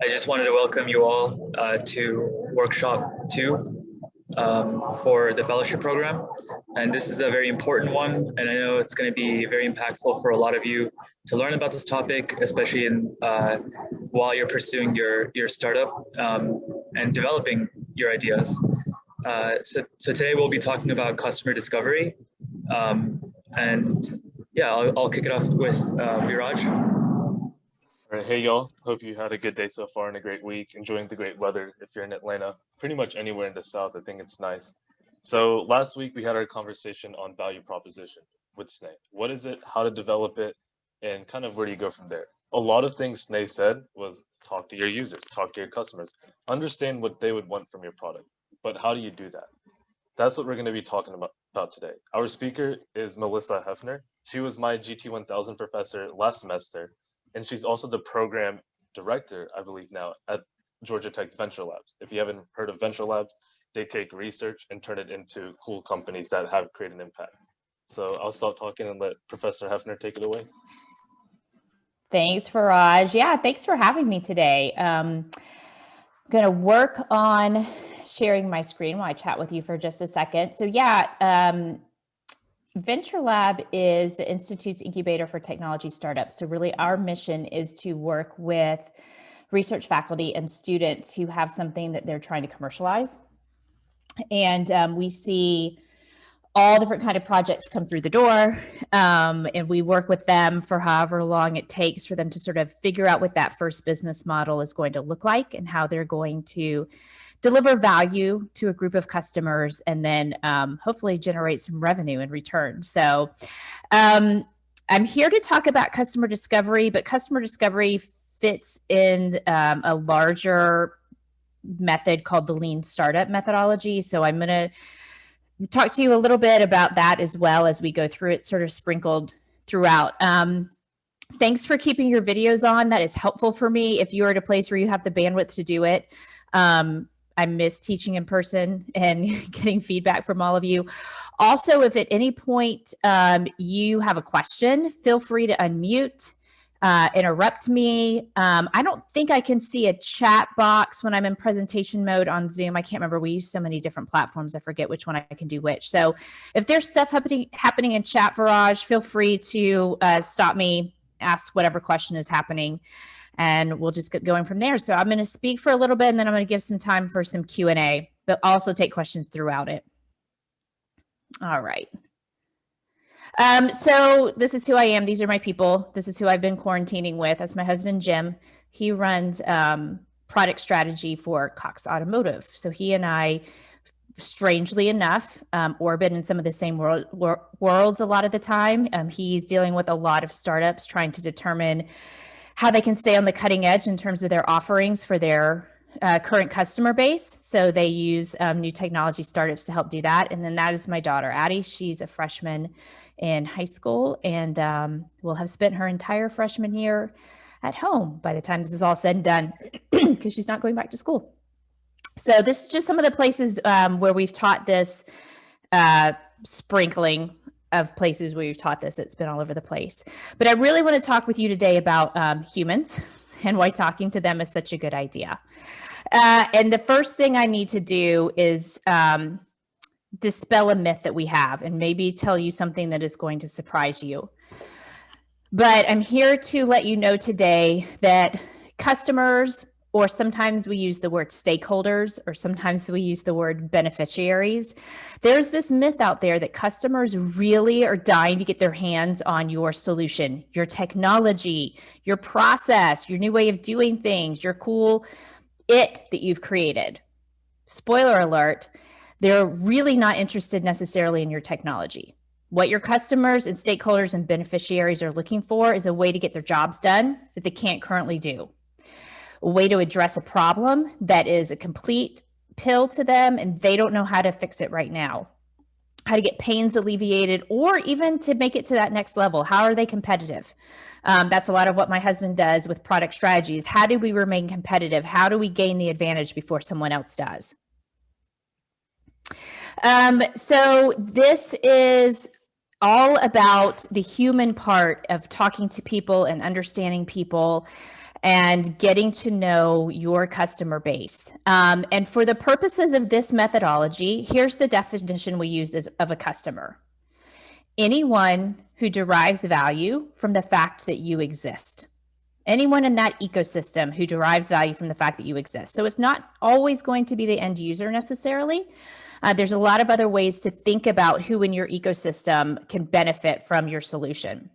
I just wanted to welcome you all to Workshop 2 for the fellowship program. And this is a very important one, and I know it's going to be very impactful for a lot of you to learn about this topic, especially while you're pursuing your startup and developing your ideas. So today we'll be talking about customer discovery. And yeah, I'll kick it off with Viraj. All right, hey y'all. Hope you had a good day so far and a great week, enjoying the great weather if you're in Atlanta. Pretty much anywhere in the South, I think it's nice. So last week we had our conversation on value proposition with Snay. What is it, how to develop it, and kind of where do you go from there? A lot of things Snay said was talk to your users, talk to your customers, understand what they would want from your product. But how do you do that? That's what we're going to be talking about today. Our speaker is Melissa Heffner. She was my GT1000 professor last semester, and she's also the program director, I believe now, at Georgia Tech's Venture Labs. If you haven't heard of Venture Labs, they take research and turn it into cool companies that have created an impact. So I'll stop talking and let Professor Heffner take it away. Thanks, Faraj. Yeah, thanks for having me today. I'm going to work on sharing my screen while I chat with you for just a second. So yeah, Venture Lab is the Institute's incubator for technology startups. So really our mission is to work with research faculty and students who have something that they're trying to commercialize. And we see all different kind of projects come through the door, and we work with them for however long it takes for them to sort of figure out what that first business model is going to look like and how they're going to deliver value to a group of customers, and then hopefully generate some revenue in return. So I'm here to talk about customer discovery, but customer discovery fits in a larger method called the Lean Startup methodology. So I'm going to talk to you a little bit about that as well as we go through it, sort of sprinkled throughout. Thanks for keeping your videos on. That is helpful for me if you are at a place where you have the bandwidth to do it. I miss teaching in person and getting feedback from all of you. Also, if at any point you have a question, feel free to unmute, interrupt me. I don't think I can see a chat box when I'm in presentation mode on Zoom. I can't remember. We use so many different platforms. I forget which one I can do which. So if there's stuff happening in chat, Viraj, feel free to stop me, ask whatever question is happening, and we'll just get going from there. So I'm going to speak for a little bit, and then I'm going to give some time for some Q&A, but also take questions throughout it. All right. So this is who I am. These are my people. This is who I've been quarantining with. That's my husband, Jim. He runs product strategy for Cox Automotive. So he and I, strangely enough, orbit in some of the same worlds a lot of the time. He's dealing with a lot of startups trying to determine how they can stay on the cutting edge in terms of their offerings for their current customer base. So they use new technology startups to help do that. And then that is my daughter, Addie. She's a freshman in high school and will have spent her entire freshman year at home by the time this is all said and done because she's not going back to school. So this is just some of the places where we've taught this, sprinkling of places where we've taught this. It's been all over the place. But I really want to talk with you today about humans and why talking to them is such a good idea. And the first thing I need to do is dispel a myth that we have and maybe tell you something that is going to surprise you. But I'm here to let you know today that customers, or sometimes we use the word stakeholders, or sometimes we use the word beneficiaries. There's this myth out there that customers really are dying to get their hands on your solution, your technology, your process, your new way of doing things, your cool it that you've created. Spoiler alert, they're really not interested necessarily in your technology. What your customers and stakeholders and beneficiaries are looking for is a way to get their jobs done that they can't currently do. A way to address a problem that is a complete pill to them and they don't know how to fix it right now. How to get pains alleviated, or even to make it to that next level. How are they competitive? That's a lot of what my husband does with product strategies. How do we remain competitive? How do we gain the advantage before someone else does? So this is all about the human part of talking to people and understanding people and getting to know your customer base. And for the purposes of this methodology, here's the definition we use of a customer. Anyone who derives value from the fact that you exist. Anyone in that ecosystem who derives value from the fact that you exist. So it's not always going to be the end user necessarily. There's a lot of other ways to think about who in your ecosystem can benefit from your solution.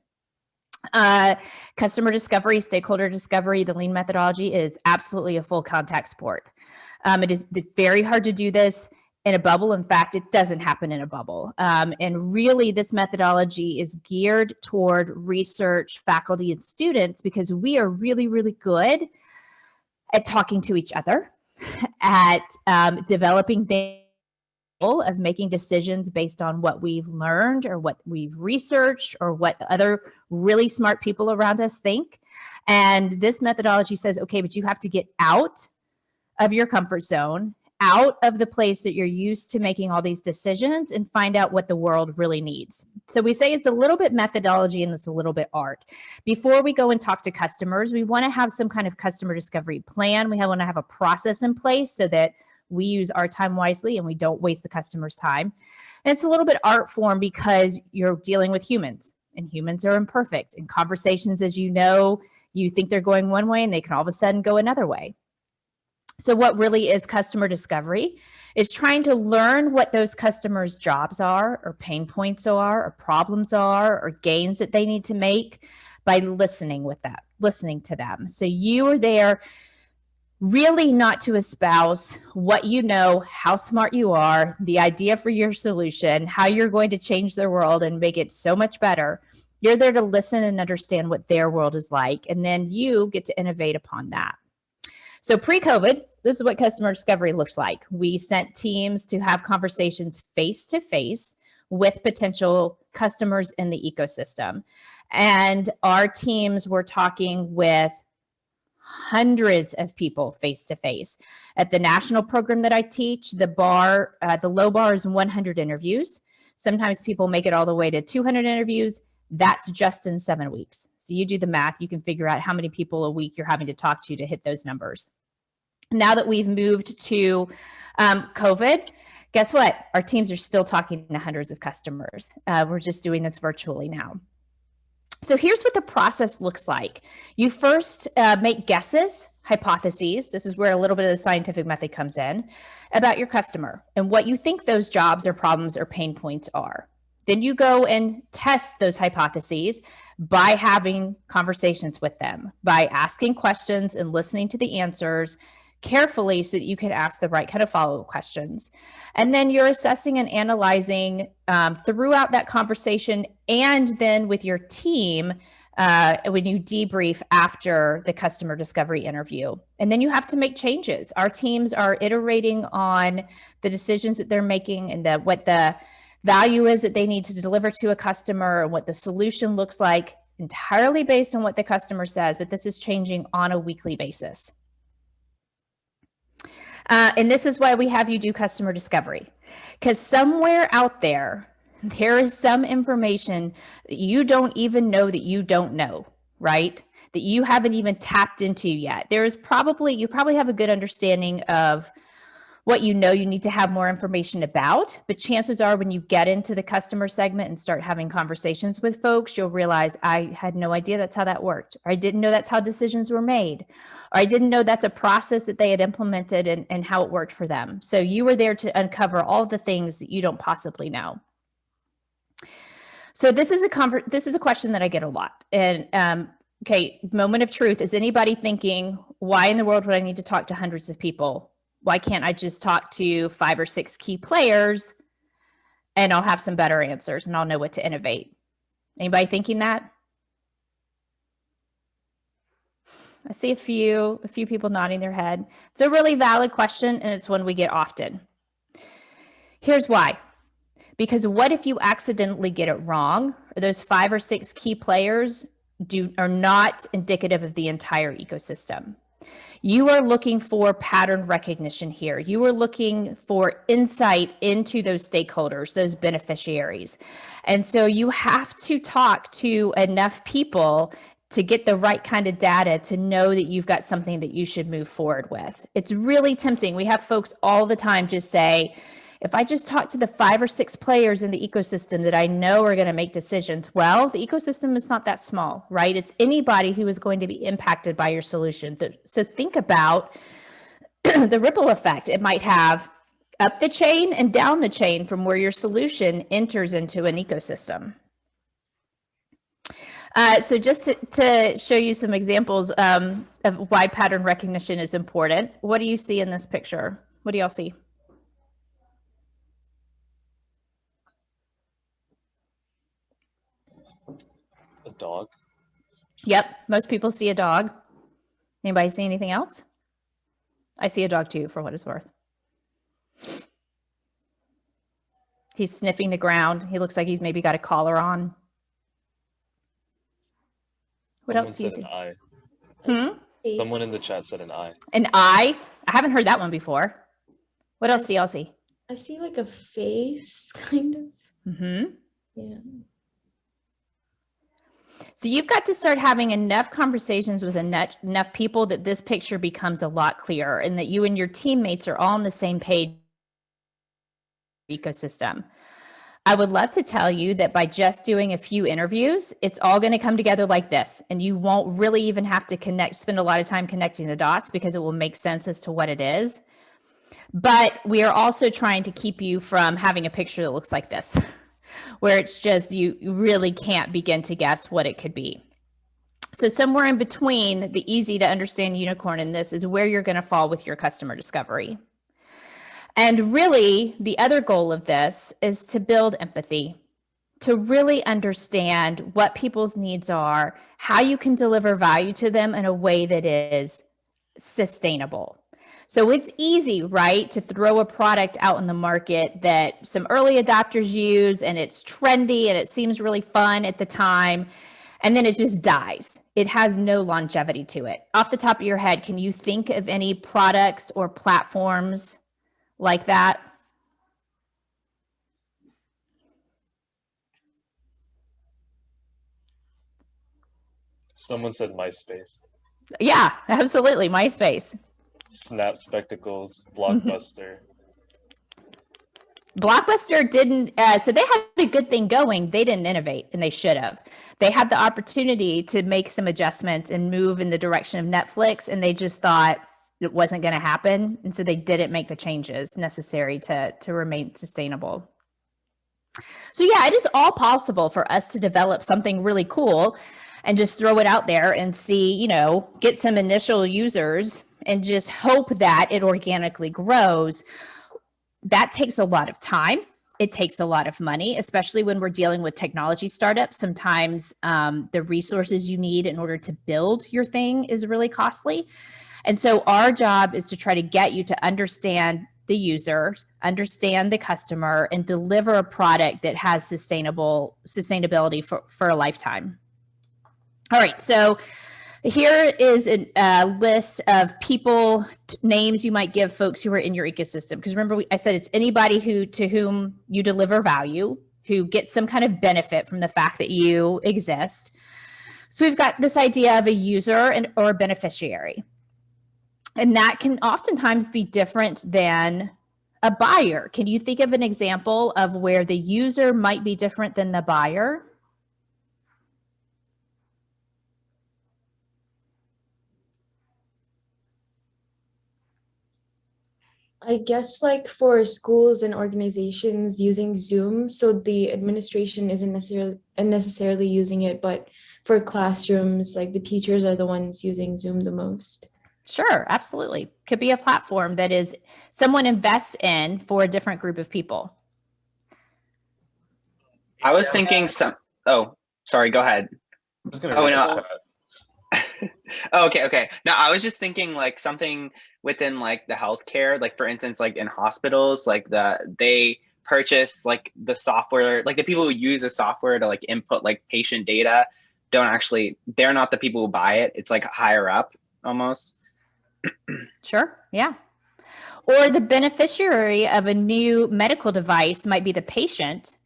Customer discovery, stakeholder discovery, the lean methodology is absolutely a full contact sport. It is very hard to do this in a bubble. In fact, it doesn't happen in a bubble. And really, this methodology is geared toward research, faculty, and students because we are really, really good at talking to each other, at developing things, of making decisions based on what we've learned or what we've researched or what other really smart people around us think. And this methodology says, okay, but you have to get out of your comfort zone, out of the place that you're used to making all these decisions and find out what the world really needs. So we say it's a little bit methodology and it's a little bit art. Before we go and talk to customers, we want to have some kind of customer discovery plan. We want to have a process in place so that we use our time wisely and we don't waste the customer's time. And it's a little bit art form because you're dealing with humans and humans are imperfect. In conversations, as you know, you think they're going one way and they can all of a sudden go another way. So what really is customer discovery is trying to learn what those customers' jobs are or pain points are or problems are or gains that they need to make by listening to them. So you are there really not to espouse what you know, how smart you are, the idea for your solution, how you're going to change their world and make it so much better. You're there to listen and understand what their world is like, and then you get to innovate upon that. So pre-COVID, this is what customer discovery looks like. We sent teams to have conversations face-to-face with potential customers in the ecosystem. And our teams were talking with hundreds of people face-to-face. At the national program that I teach, the low bar is 100 interviews. Sometimes people make it all the way to 200 interviews. That's just in 7 weeks. So you do the math, you can figure out how many people a week you're having to talk to hit those numbers. Now that we've moved to COVID, guess what? Our teams are still talking to hundreds of customers. We're just doing this virtually now. So here's what the process looks like. You first make guesses, hypotheses. This is where a little bit of the scientific method comes in about your customer and what you think those jobs or problems or pain points are. Then you go and test those hypotheses by having conversations with them, by asking questions and listening to the answers carefully so that you can ask the right kind of follow-up questions. And then you're assessing and analyzing throughout that conversation and then with your team when you debrief after the customer discovery interview. And then you have to make changes. Our teams are iterating on the decisions that they're making and what the value is that they need to deliver to a customer and what the solution looks like entirely based on what the customer says, but this is changing on a weekly basis. And this is why we have you do customer discovery, because somewhere out there, there is some information that you don't even know that you don't know, right? That you haven't even tapped into yet. You probably have a good understanding of what you know you need to have more information about, but chances are when you get into the customer segment and start having conversations with folks, you'll realize I had no idea that's how that worked, or I didn't know that's how decisions were made, or I didn't know that's a process that they had implemented and how it worked for them. So you were there to uncover all the things that you don't possibly know. So this is a question that I get a lot. And okay, moment of truth. Is anybody thinking, why in the world would I need to talk to hundreds of people? Why can't I just talk to 5 or 6 key players and I'll have some better answers and I'll know what to innovate? Anybody thinking that? I see a few people nodding their head. It's a really valid question and it's one we get often. Here's why. Because what if you accidentally get it wrong, or those 5 or 6 key players are not indicative of the entire ecosystem? You are looking for pattern recognition here. You are looking for insight into those stakeholders, those beneficiaries. And so you have to talk to enough people to get the right kind of data to know that you've got something that you should move forward with. It's really tempting. We have folks all the time just say, if I just talk to the 5 or 6 players in the ecosystem that I know are going to make decisions, well, the ecosystem is not that small, right? It's anybody who is going to be impacted by your solution. So think about the ripple effect it might have up the chain and down the chain from where your solution enters into an ecosystem. So just to show you some examples of why pattern recognition is important, what do you see in this picture? What do y'all see? A dog. Yep, most people see a dog. Anybody see anything else? I see a dog too, for what it's worth. He's sniffing the ground. He looks like he's maybe got a collar on. What else do you see? An eye. Hmm? Someone in the chat said an eye. An eye? I haven't heard that one before. What else do y'all see? I see like a face, kind of. Mm-hmm. Yeah. So you've got to start having enough conversations with enough people that this picture becomes a lot clearer and that you and your teammates are all on the same page ecosystem. I would love to tell you that by just doing a few interviews, it's all going to come together like this. And you won't really even have to spend a lot of time connecting the dots because it will make sense as to what it is. But we are also trying to keep you from having a picture that looks like this, where it's just, you really can't begin to guess what it could be. So somewhere in between the easy to understand unicorn and this is where you're going to fall with your customer discovery. And really, the other goal of this is to build empathy, to really understand what people's needs are, how you can deliver value to them in a way that is sustainable. So it's easy, right, to throw a product out in the market that some early adopters use and it's trendy and it seems really fun at the time, and then it just dies. It has no longevity to it. Off the top of your head, can you think of any products or platforms like that? Someone said MySpace. Yeah, absolutely. MySpace. Snap Spectacles, Blockbuster. Blockbuster didn't, so they had a good thing going. They didn't innovate, and they should have. They had the opportunity to make some adjustments and move in the direction of Netflix, and they just thought it wasn't going to happen. And so they didn't make the changes necessary to remain sustainable. So yeah, it is all possible for us to develop something really cool and just throw it out there and see, get some initial users and just hope that it organically grows. That takes a lot of time. It takes a lot of money, especially when we're dealing with technology startups. Sometimes the resources you need in order to build your thing is really costly. And so our job is to try to get you to understand the user, understand the customer, and deliver a product that has sustainability for a lifetime. All right, so here is a list of people, names you might give folks who are in your ecosystem. Because remember, I said it's anybody to whom you deliver value, who gets some kind of benefit from the fact that you exist. So we've got this idea of a user or a beneficiary. And that can oftentimes be different than a buyer. Can you think of an example of where the user might be different than the buyer? I guess like for schools and organizations using Zoom, so the administration isn't necessarily using it, but for classrooms, like the teachers are the ones using Zoom the most. Sure, absolutely. Could be a platform that is someone invests in for a different group of people. I was thinking oh, sorry, go ahead. I'm just gonna Oh, okay. No, I was just thinking like something within like the healthcare, like for instance, like in hospitals, like they purchase like the software, like the people who use the software to like input like patient data they're not the people who buy it. It's like higher up almost. Sure, yeah. Or the beneficiary of a new medical device might be the patient,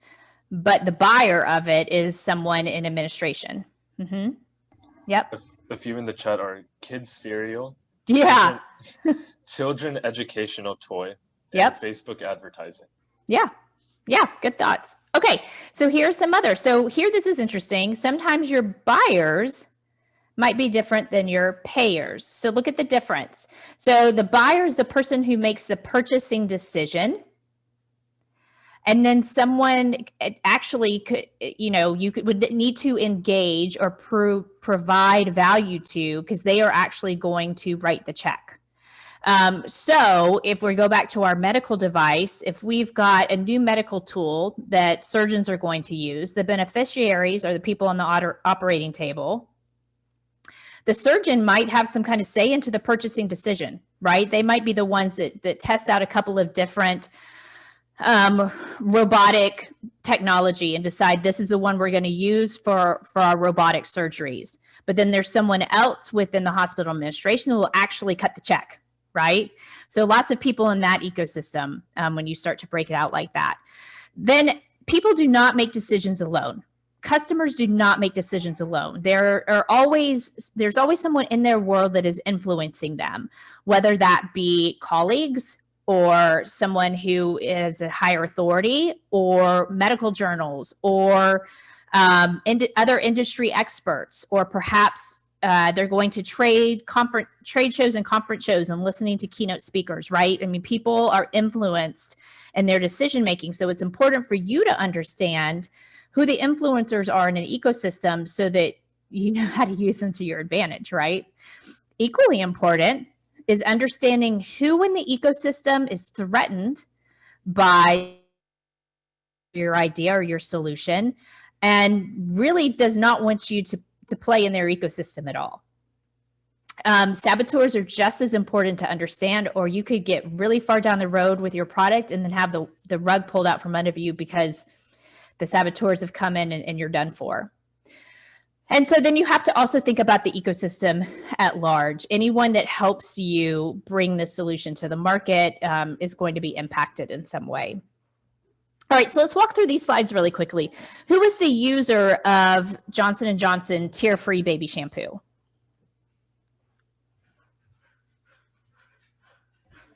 but the buyer of it is someone in administration. Mm-hmm. Yep. A few in the chat are kids cereal, Yeah. children educational toy, and Yep. Facebook advertising. Yeah. Yeah. Good thoughts. Okay. So here's some other. So here, this is interesting. Sometimes your buyers might be different than your payers. So look at the difference. So the buyer is the person who makes the purchasing decision. And then someone actually could, would need to engage or provide value to, because they are actually going to write the check. So if we go back to our medical device, if we've got a new medical tool that surgeons are going to use, the beneficiaries are the people on the operating table. The surgeon might have some kind of say into the purchasing decision, right? They might be the ones that test out a couple of different robotic technology and decide this is the one we're going to use for our robotic surgeries. But then there's someone else within the hospital administration who will actually cut the check, right? So lots of people in that ecosystem when you start to break it out like that. Then people do not make decisions alone. Customers do not make decisions alone. There's always someone in their world that is influencing them, whether that be colleagues, or someone who is a higher authority, or medical journals, or other industry experts, or perhaps they're going to trade shows and conference shows and listening to keynote speakers, right? I mean, people are influenced in their decision making. So it's important for you to understand who the influencers are in an ecosystem so that you know how to use them to your advantage, right? Equally important is understanding who in the ecosystem is threatened by your idea or your solution and really does not want you to play in their ecosystem at all. Saboteurs are just as important to understand, or you could get really far down the road with your product and then have the rug pulled out from under you because the saboteurs have come in and you're done for. And so then you have to also think about the ecosystem at large. Anyone that helps you bring the solution to the market is going to be impacted in some way. All right, so let's walk through these slides really quickly. Who is the user of Johnson & Johnson tear-free baby shampoo?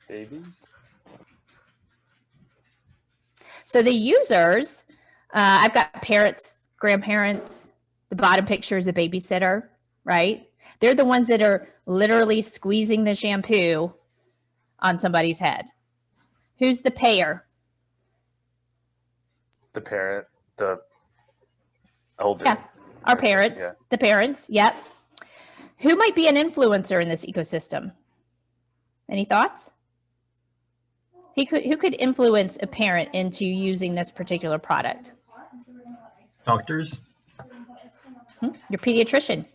Babies? So the users, I've got parents, grandparents. The bottom picture is a babysitter, right? They're the ones that are literally squeezing the shampoo on somebody's head. Who's the payer? The parent, the elder. Yeah, our parents, Yeah. the parents, yep. Who might be an influencer in this ecosystem? Any thoughts? Who could influence a parent into using this particular product? Doctors. Your pediatrician.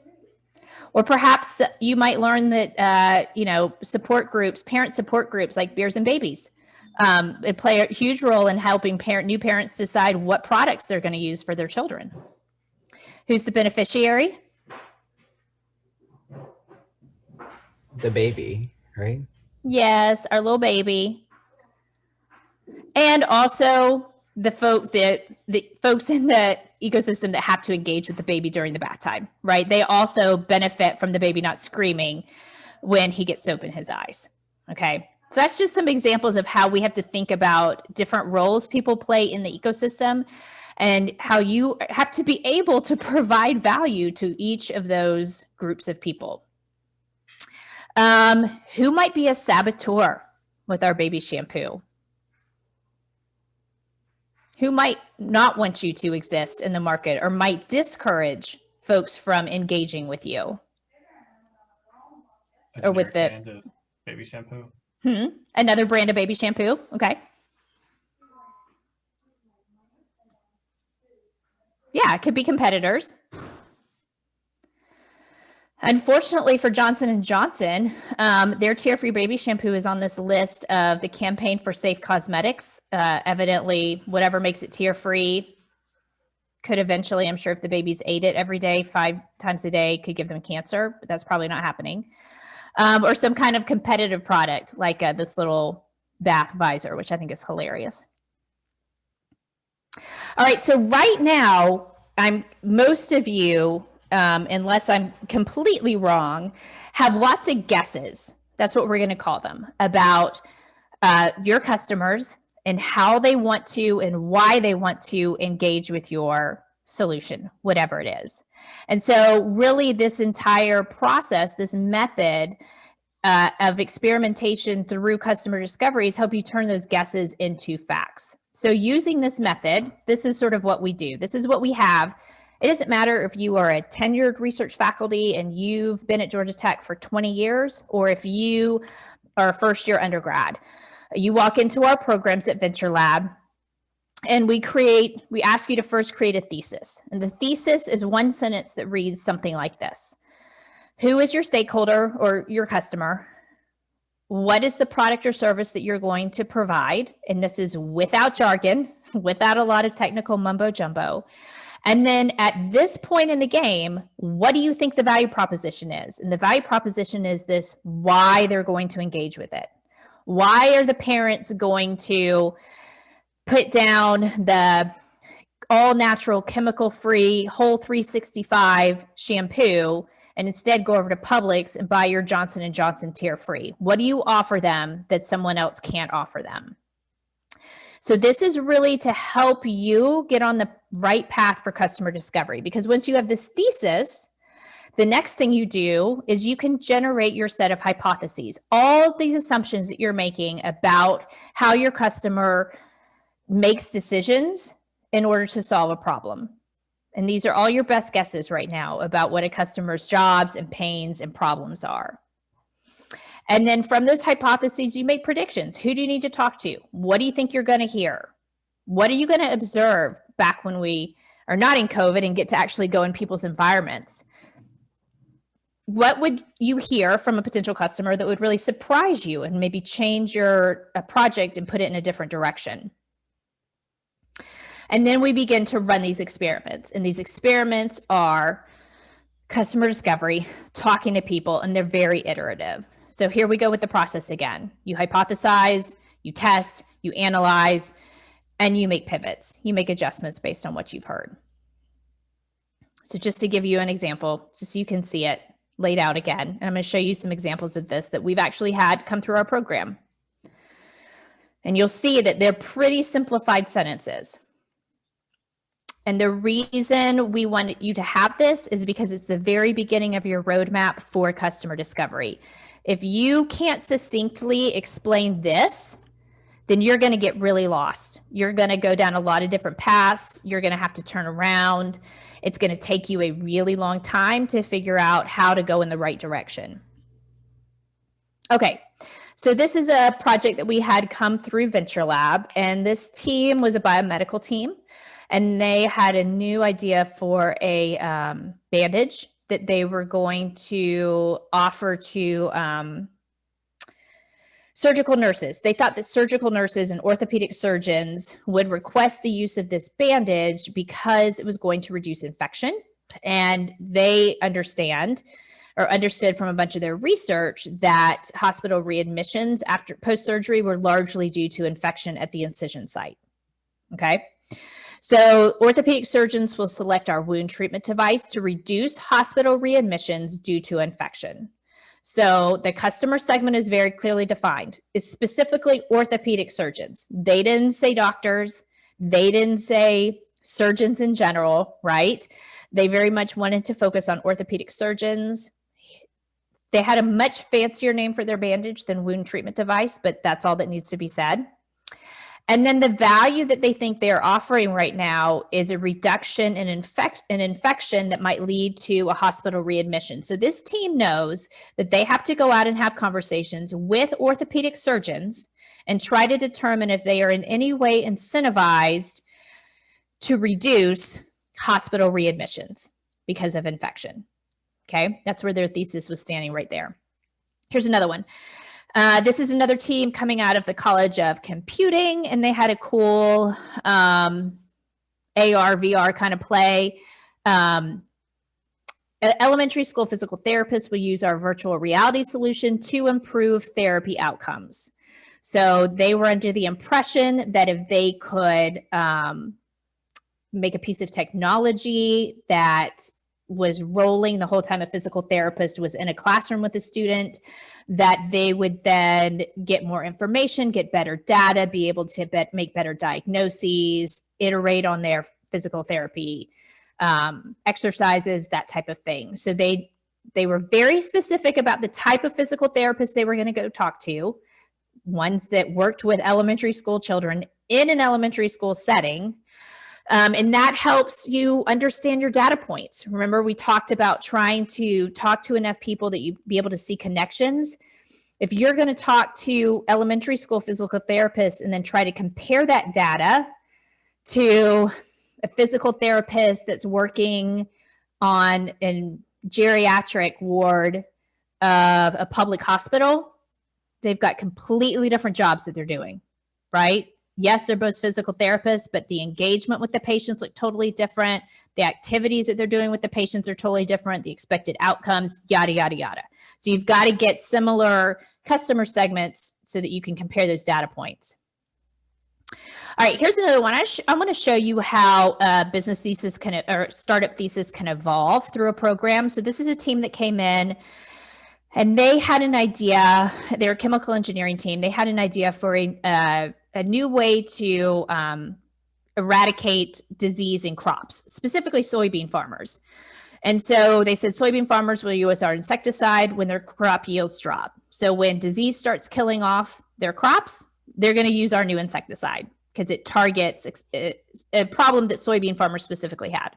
Or perhaps you might learn that, support groups, parent support groups like Beers and Babies, they play a huge role in helping new parents decide what products they're going to use for their children. Who's the beneficiary? The baby, right? Yes, our little baby. And also the folks in the ecosystem that have to engage with the baby during the bath time, right? They also benefit from the baby not screaming when he gets soap in his eyes. Okay. So that's just some examples of how we have to think about different roles people play in the ecosystem and how you have to be able to provide value to each of those groups of people. Who might be a saboteur with our baby shampoo? Who might not want you to exist in the market or might discourage folks from engaging with you? Or with the brand of baby shampoo. Another brand of baby shampoo. Okay. Yeah, it could be competitors. Unfortunately for Johnson & Johnson, their tear-free baby shampoo is on this list of the Campaign for Safe Cosmetics. Evidently, whatever makes it tear-free could eventually, I'm sure if the babies ate it every day, 5 times a day, could give them cancer, but that's probably not happening. Or some kind of competitive product like this little bath visor, which I think is hilarious. All right, so right now, most of you unless I'm completely wrong, have lots of guesses. That's what we're going to call them, about your customers and how they want to and why they want to engage with your solution, whatever it is. And so really this entire process, this method of experimentation through customer discoveries help you turn those guesses into facts. So using this method, this is sort of what we do. This is what we have. It doesn't matter if you are a tenured research faculty and you've been at Georgia Tech for 20 years, or if you are a first year undergrad. You walk into our programs at Venture Lab and we ask you to first create a thesis. And the thesis is one sentence that reads something like this. Who is your stakeholder or your customer? What is the product or service that you're going to provide? And this is without jargon, without a lot of technical mumbo jumbo. And then at this point in the game, what do you think the value proposition is? And the value proposition is this: why they're going to engage with it. Why are the parents going to put down the all natural, chemical free, whole 365 shampoo and instead go over to Publix and buy your Johnson & Johnson tear free? What do you offer them that someone else can't offer them? So this is really to help you get on the right path for customer discovery, because once you have this thesis, the next thing you do is you can generate your set of hypotheses, all these assumptions that you're making about how your customer makes decisions in order to solve a problem. And these are all your best guesses right now about what a customer's jobs and pains and problems are. And then from those hypotheses, you make predictions. Who do you need to talk to? What do you think you're going to hear? What are you going to observe back when we are not in COVID and get to actually go in people's environments? What would you hear from a potential customer that would really surprise you and maybe change your project and put it in a different direction? And then we begin to run these experiments. And these experiments are customer discovery, talking to people, and they're very iterative. So here we go with the process again. You hypothesize, you test, you analyze, and you make pivots. You make adjustments based on what you've heard. So just to give you an example, just so you can see it laid out again, and I'm going to show you some examples of this that we've actually had come through our program. And you'll see that they're pretty simplified sentences. And the reason we want you to have this is because it's the very beginning of your roadmap for customer discovery. If you can't succinctly explain this, then you're going to get really lost. You're going to go down a lot of different paths. You're going to have to turn around. It's going to take you a really long time to figure out how to go in the right direction. Okay, so this is a project that we had come through Venture Lab, and this team was a biomedical team, and they had a new idea for a bandage that they were going to offer to surgical nurses. They thought that surgical nurses and orthopedic surgeons would request the use of this bandage because it was going to reduce infection. And they understood from a bunch of their research that hospital readmissions after post-surgery were largely due to infection at the incision site. Okay. So orthopedic surgeons will select our wound treatment device to reduce hospital readmissions due to infection. So the customer segment is very clearly defined. It's specifically orthopedic surgeons. They didn't say doctors. They didn't say surgeons in general, right? They very much wanted to focus on orthopedic surgeons. They had a much fancier name for their bandage than wound treatment device, but that's all that needs to be said. And then the value that they think they're offering right now is a reduction in infection that might lead to a hospital readmission. So this team knows that they have to go out and have conversations with orthopedic surgeons and try to determine if they are in any way incentivized to reduce hospital readmissions because of infection. Okay, that's where their thesis was standing right there. Here's another one. This is another team coming out of the College of Computing, and they had a cool AR, VR kind of play. Elementary school physical therapists will use our virtual reality solution to improve therapy outcomes. So they were under the impression that if they could make a piece of technology that was rolling the whole time a physical therapist was in a classroom with a student, that they would then get more information, get better data, be able to make better diagnoses, iterate on their physical therapy exercises, that type of thing. So they were very specific about the type of physical therapist they were going to go talk to, ones that worked with elementary school children in an elementary school setting. And that helps you understand your data points. Remember, we talked about trying to talk to enough people that you be able to see connections. If you're going to talk to elementary school physical therapists and then try to compare that data to a physical therapist that's working on a geriatric ward of a public hospital, they've got completely different jobs that they're doing, right? Yes, they're both physical therapists, but the engagement with the patients look totally different. The activities that they're doing with the patients are totally different. The expected outcomes, yada, yada, yada. So you've got to get similar customer segments so that you can compare those data points. All right, here's another one. I want to show you how business thesis or startup thesis can evolve through a program. So this is a team that came in and they had an idea. They're a chemical engineering team. They had an idea for a new way to eradicate disease in crops, specifically soybean farmers. And so they said soybean farmers will use our insecticide when their crop yields drop. So when disease starts killing off their crops, they're going to use our new insecticide because it targets a problem that soybean farmers specifically had.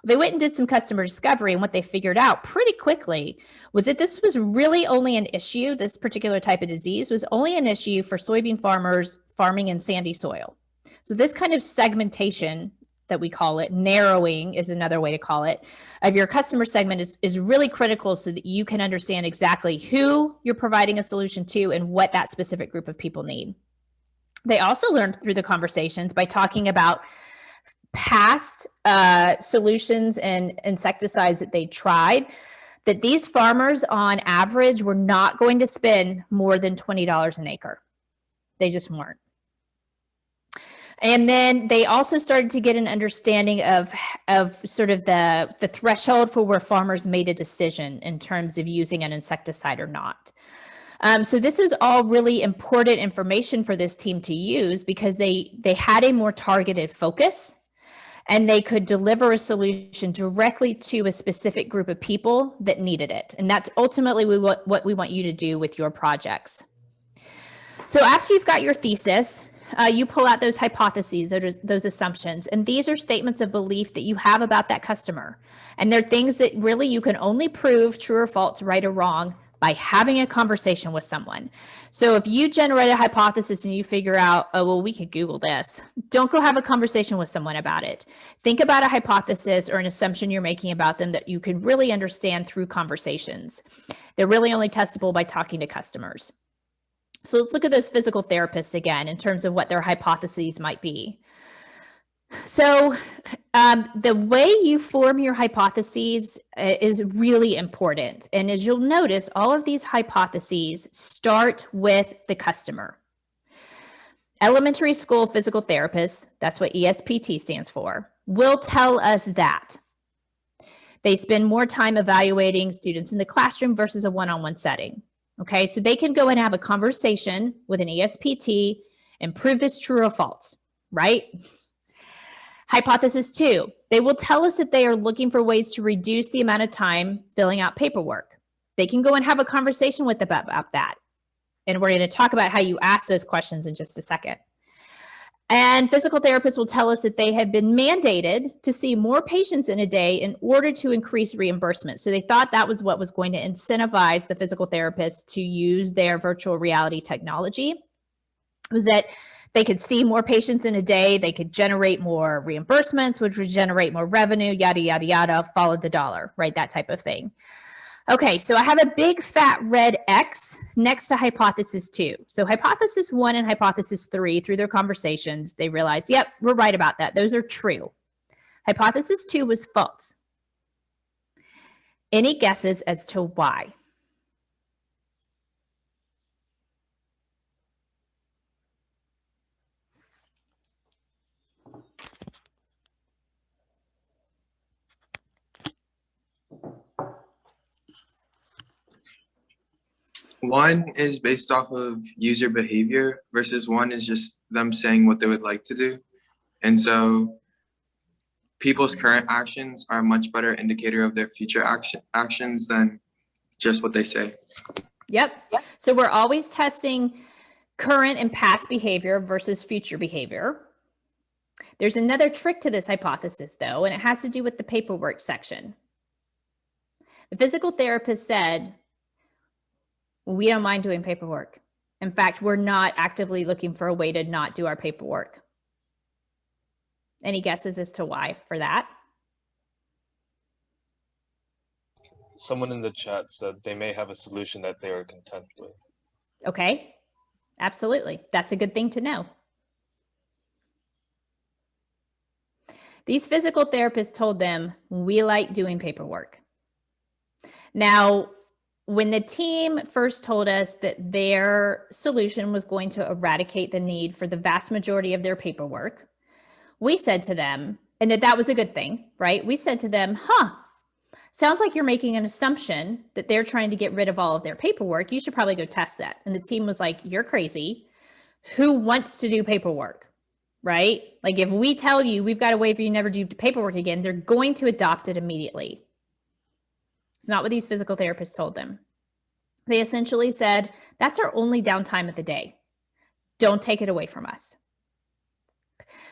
They went and did some customer discovery, and what they figured out pretty quickly was that this was really only an issue, this particular type of disease was only an issue for soybean farmers farming in sandy soil. So this kind of segmentation that we call it, narrowing is another way to call it, of your customer segment is really critical so that you can understand exactly who you're providing a solution to and what that specific group of people need. They also learned through the conversations by talking about past solutions and insecticides that they tried, that these farmers on average were not going to spend more than $20 an acre. They just weren't. And then they also started to get an understanding of sort of the threshold for where farmers made a decision in terms of using an insecticide or not. So this is all really important information for this team to use because they had a more targeted focus and they could deliver a solution directly to a specific group of people that needed it. And that's ultimately what we want you to do with your projects. So after you've got your thesis, you pull out those hypotheses, those assumptions, and these are statements of belief that you have about that customer. And they're things that really you can only prove true or false, right or wrong, by having a conversation with someone. So if you generate a hypothesis and you figure out, oh, well, we could Google this, don't go have a conversation with someone about it. Think about a hypothesis or an assumption you're making about them that you can really understand through conversations. They're really only testable by talking to customers. So let's look at those physical therapists again in terms of what their hypotheses might be. So the way you form your hypotheses is really important. And as you'll notice, all of these hypotheses start with the customer. Elementary school physical therapists, that's what ESPT stands for, will tell us that. They spend more time evaluating students in the classroom versus a one-on-one setting. Okay, so they can go and have a conversation with an ESPT and prove this true or false, right? Hypothesis 2, they will tell us that they are looking for ways to reduce the amount of time filling out paperwork. They can go and have a conversation with them about that. And we're going to talk about how you ask those questions in just a second. And physical therapists will tell us that they have been mandated to see more patients in a day in order to increase reimbursement. So they thought that was what was going to incentivize the physical therapists to use their virtual reality technology, was that they could see more patients in a day, they could generate more reimbursements, which would generate more revenue, yada, yada, yada, follow the dollar, right? That type of thing. Okay, so I have a big fat red X next to hypothesis 2. So hypothesis 1 and hypothesis 3, through their conversations, they realized, yep, we're right about that. Those are true. Hypothesis 2 was false. Any guesses as to why? One is based off of user behavior versus one is just them saying what they would like to do. And so people's current actions are a much better indicator of their future actions than just what they say. Yep. So we're always testing current and past behavior versus future behavior. There's another trick to this hypothesis, though, and it has to do with the paperwork section. The physical therapist said, we don't mind doing paperwork. In fact, we're not actively looking for a way to not do our paperwork. Any guesses as to why for that? Someone in the chat said they may have a solution that they are content with. Okay, absolutely. That's a good thing to know. These physical therapists told them, we like doing paperwork. Now, when the team first told us that their solution was going to eradicate the need for the vast majority of their paperwork, we said to them, and that was a good thing, right? We said to them, sounds like you're making an assumption that they're trying to get rid of all of their paperwork. You should probably go test that. And the team was like, you're crazy. Who wants to do paperwork, right? Like if we tell you we've got a way for you to never do paperwork again, they're going to adopt it immediately. It's not what these physical therapists told them. They essentially said, that's our only downtime of the day. Don't take it away from us.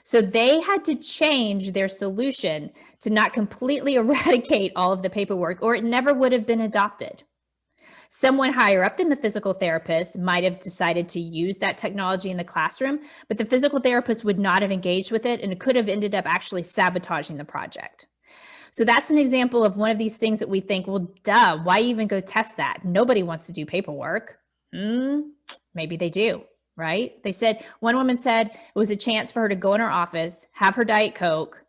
So they had to change their solution to not completely eradicate all of the paperwork, or it never would have been adopted. Someone higher up than the physical therapist might have decided to use that technology in the classroom, but the physical therapist would not have engaged with it, and it could have ended up actually sabotaging the project. So that's an example of one of these things that we think, well, duh, why even go test that? Nobody wants to do paperwork. Maybe they do, right? They said, one woman said it was a chance for her to go in her office, have her Diet Coke,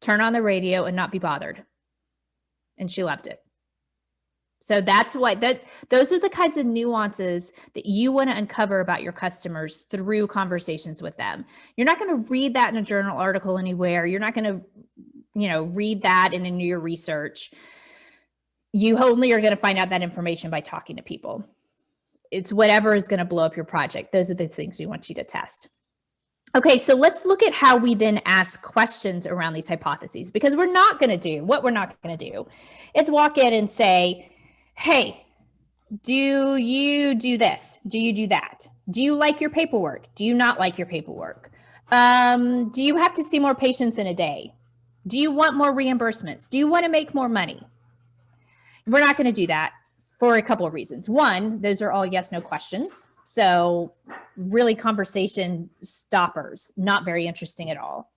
turn on the radio and not be bothered. And she loved it. So that's why those are the kinds of nuances that you want to uncover about your customers through conversations with them. You're not going to read that in a journal article anywhere. You're not going to read that in your research. You only are going to find out that information by talking to people. It's whatever is going to blow up your project. Those are the things we want you to test. Okay, so let's look at how we then ask questions around these hypotheses, because what we're not going to do is walk in and say, hey, do you do this? Do you do that? Do you like your paperwork? Do you not like your paperwork? Do you have to see more patients in a day? Do you want more reimbursements? Do you want to make more money? We're not going to do that for a couple of reasons. One, those are all yes, no questions. So really conversation stoppers, not very interesting at all.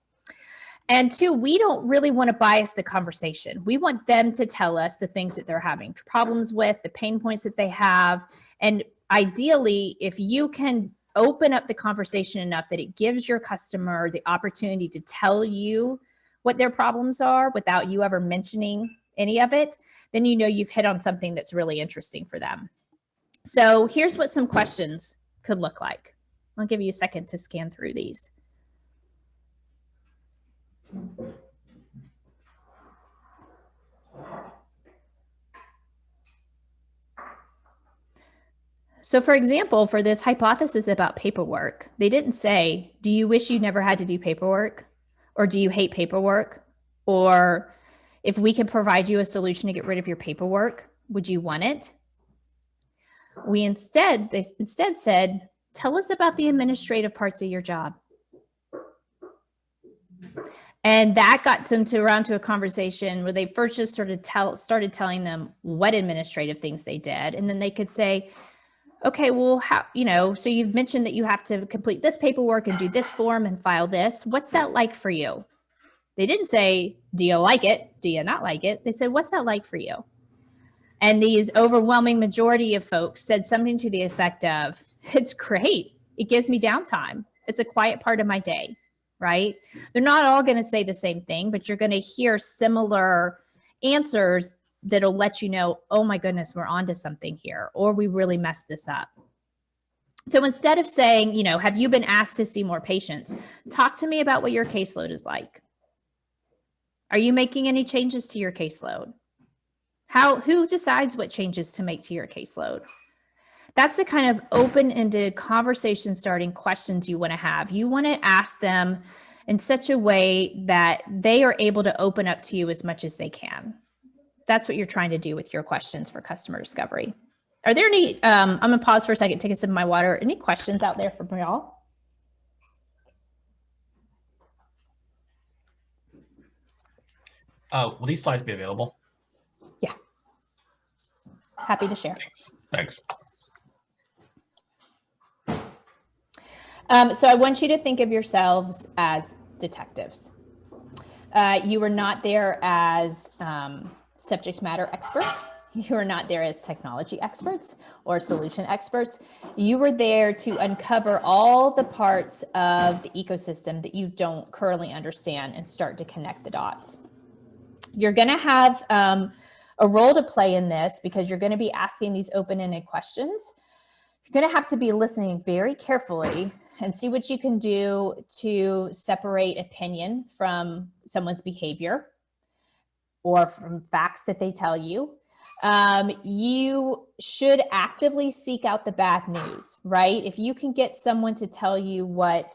And two, we don't really want to bias the conversation. We want them to tell us the things that they're having problems with, the pain points that they have. And ideally, if you can open up the conversation enough that it gives your customer the opportunity to tell you what their problems are without you ever mentioning any of it, then you know you've hit on something that's really interesting for them. So here's what some questions could look like. I'll give you a second to scan through these. So for example, for this hypothesis about paperwork, they didn't say, do you wish you never had to do paperwork? Or do you hate paperwork? Or if we can provide you a solution to get rid of your paperwork, would you want it? They instead said, tell us about the administrative parts of your job. And that got them around to a conversation where they first just started telling them what administrative things they did. And then they could say, okay, well, so you've mentioned that you have to complete this paperwork and do this form and file this. What's that like for you? They didn't say, do you like it? Do you not like it? They said, what's that like for you? And these overwhelming majority of folks said something to the effect of, it's great. It gives me downtime. It's a quiet part of my day, right? They're not all going to say the same thing, but you're going to hear similar answers that'll let you know, oh my goodness, we're onto something here, or we really messed this up. So instead of saying, have you been asked to see more patients? Talk to me about what your caseload is like. Are you making any changes to your caseload? Who decides what changes to make to your caseload? That's the kind of open-ended conversation starting questions you want to have. You want to ask them in such a way that they are able to open up to you as much as they can. That's what you're trying to do with your questions for customer discovery. Are there any, I'm gonna pause for a second, take a sip of my water. Any questions out there from y'all? Will these slides be available? Yeah. Happy to share. Thanks. So I want you to think of yourselves as detectives. You are not there as subject matter experts. You are not there as technology experts or solution experts. You were there to uncover all the parts of the ecosystem that you don't currently understand and start to connect the dots. You're going to have a role to play in this because you're going to be asking these open-ended questions. You're going to have to be listening very carefully and see what you can do to separate opinion from someone's behavior or from facts that they tell you. You should actively seek out the bad news, right? If you can get someone to tell you what,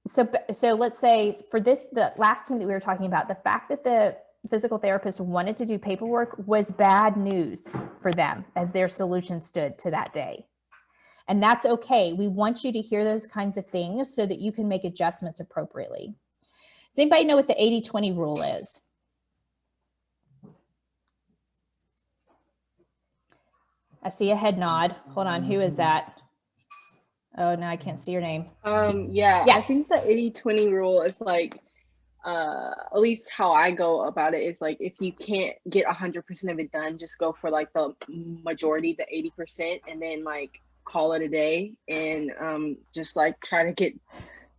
so let's say for this, the last time that we were talking about, the fact that the physical therapist wanted to do paperwork was bad news for them as their solution stood to that day. And that's okay. We want you to hear those kinds of things so that you can make adjustments appropriately. Does anybody know what the 80-20 rule is? I see a head nod. Hold on, who is that? Oh, no, I can't see your name. Yeah, I think the 80-20 rule is like, at least how I go about it is like, if you can't get 100% of it done, just go for like the majority, the 80%, and then like call it a day and just like try to get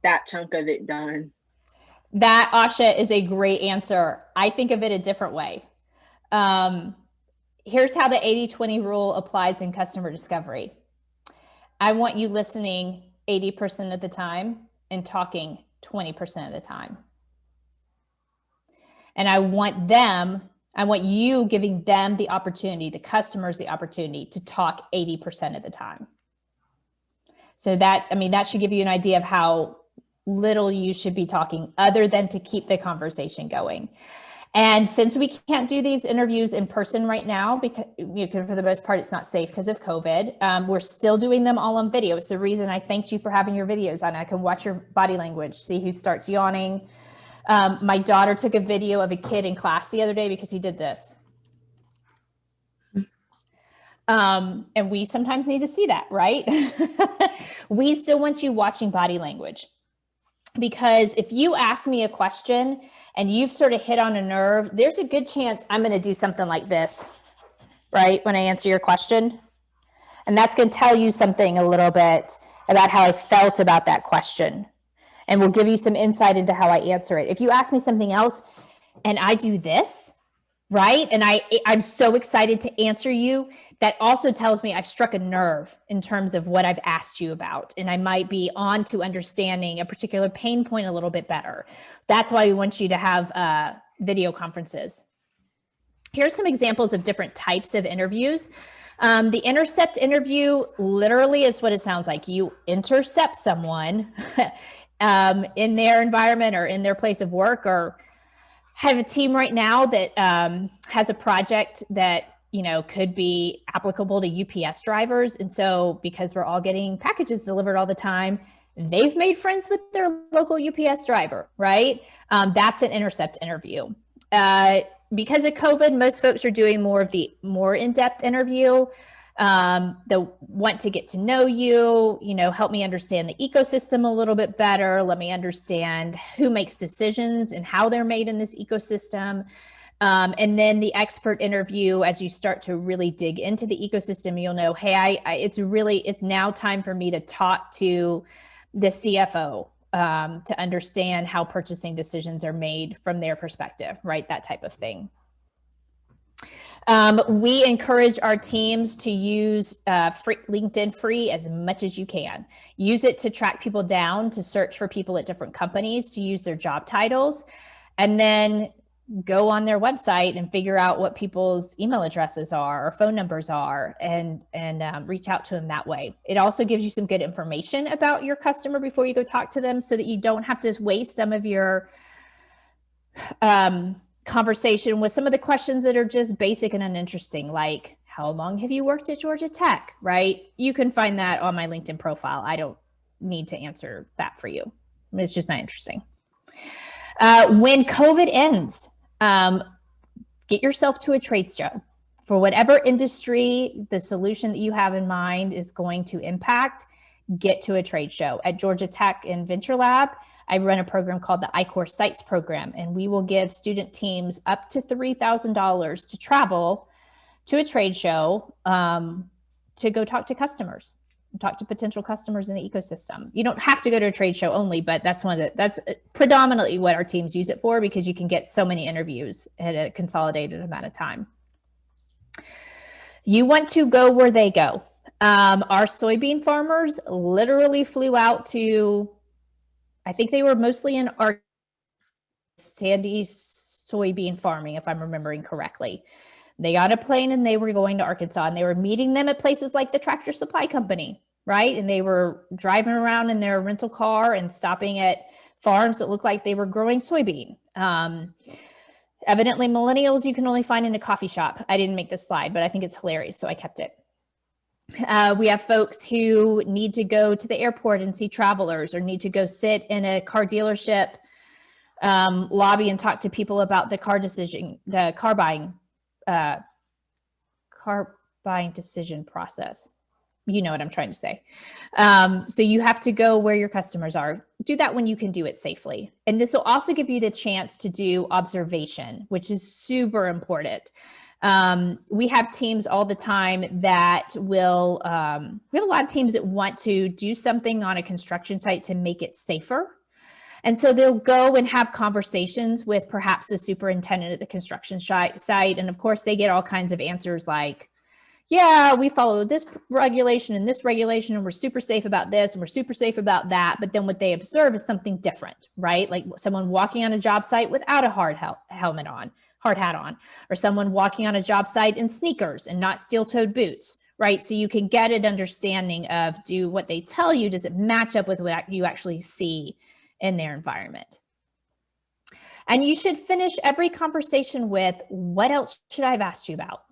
that chunk of it done. That, Asha, is a great answer. I think of it a different way. Here's how the 80-20 rule applies in customer discovery. I want you listening 80% of the time and talking 20% of the time. And I want you giving them the opportunity, the customers the opportunity to talk 80% of the time. So that, I mean, that should give you an idea of how little you should be talking other than to keep the conversation going. And since we can't do these interviews in person right now, because for the most part, it's not safe because of COVID, we're still doing them all on video. It's the reason I thanked you for having your videos on. I can watch your body language, see who starts yawning. My daughter took a video of a kid in class the other day because he did this. And we sometimes need to see that, right? We still want you watching body language. Because if you ask me a question and you've sort of hit on a nerve, there's a good chance I'm going to do something like this, right? When I answer your question. And that's going to tell you something a little bit about how I felt about that question. And will give you some insight into how I answer it. If you ask me something else and I do this, right? And I'm so excited to answer you. That also tells me I've struck a nerve in terms of what I've asked you about. And I might be on to understanding a particular pain point a little bit better. That's why we want you to have video conferences. Here's some examples of different types of interviews. The intercept interview literally is what it sounds like. You intercept someone in their environment or in their place of work, or have a team right now that has a project that could be applicable to UPS drivers. And so because we're all getting packages delivered all the time, they've made friends with their local UPS driver, right? That's an intercept interview. Because of COVID, most folks are doing more of the more in-depth interview. They want to get to know you, help me understand the ecosystem a little bit better. Let me understand who makes decisions and how they're made in this ecosystem. And then the expert interview, as you start to really dig into the ecosystem, you'll know, hey, it's now time for me to talk to the CFO to understand how purchasing decisions are made from their perspective, right? That type of thing. We encourage our teams to use LinkedIn free as much as you can. Use it to track people down, to search for people at different companies, to use their job titles. And then go on their website and figure out what people's email addresses are or phone numbers are, and reach out to them that way. It also gives you some good information about your customer before you go talk to them, so that you don't have to waste some of your conversation with some of the questions that are just basic and uninteresting, like how long have you worked at Georgia Tech, right? You can find that on my LinkedIn profile. I don't need to answer that for you. It's just not interesting. When COVID ends, get yourself to a trade show. For whatever industry the solution that you have in mind is going to impact, get to a trade show. At Georgia Tech in Venture Lab, I run a program called the iCore Sites program, and we will give student teams up to $3,000 to travel to a trade show to go talk to customers, talk to potential customers in the ecosystem. You don't have to go to a trade show only, but that's that's predominantly what our teams use it for, because you can get so many interviews at a consolidated amount of time. You want to go where they go. Our soybean farmers literally flew out to, I think they were mostly in Sandy soybean farming, if I'm remembering correctly. They got a plane and they were going to Arkansas, and they were meeting them at places like the Tractor Supply Company, right? And they were driving around in their rental car and stopping at farms that looked like they were growing soybean. Evidently, millennials you can only find in a coffee shop. I didn't make this slide, but I think it's hilarious, so I kept it. We have folks who need to go to the airport and see travelers, or need to go sit in a car dealership lobby and talk to people about the car buying decision process. You know what I'm trying to say. So you have to go where your customers are. Do that when you can do it safely. And this will also give you the chance to do observation, which is super important. We have teams all the time that will, we have a lot of teams that want to do something on a construction site to make it safer. And so they'll go and have conversations with perhaps the superintendent at the construction site. And of course, they get all kinds of answers like, yeah, we follow this regulation, and we're super safe about this, and we're super safe about that. But then what they observe is something different, right? Like someone walking on a job site without a hard hat on, or someone walking on a job site in sneakers and not steel-toed boots, right? So you can get an understanding of, do what they tell you, does it match up with what you actually see in their environment? And you should finish every conversation with, what else should I have asked you about?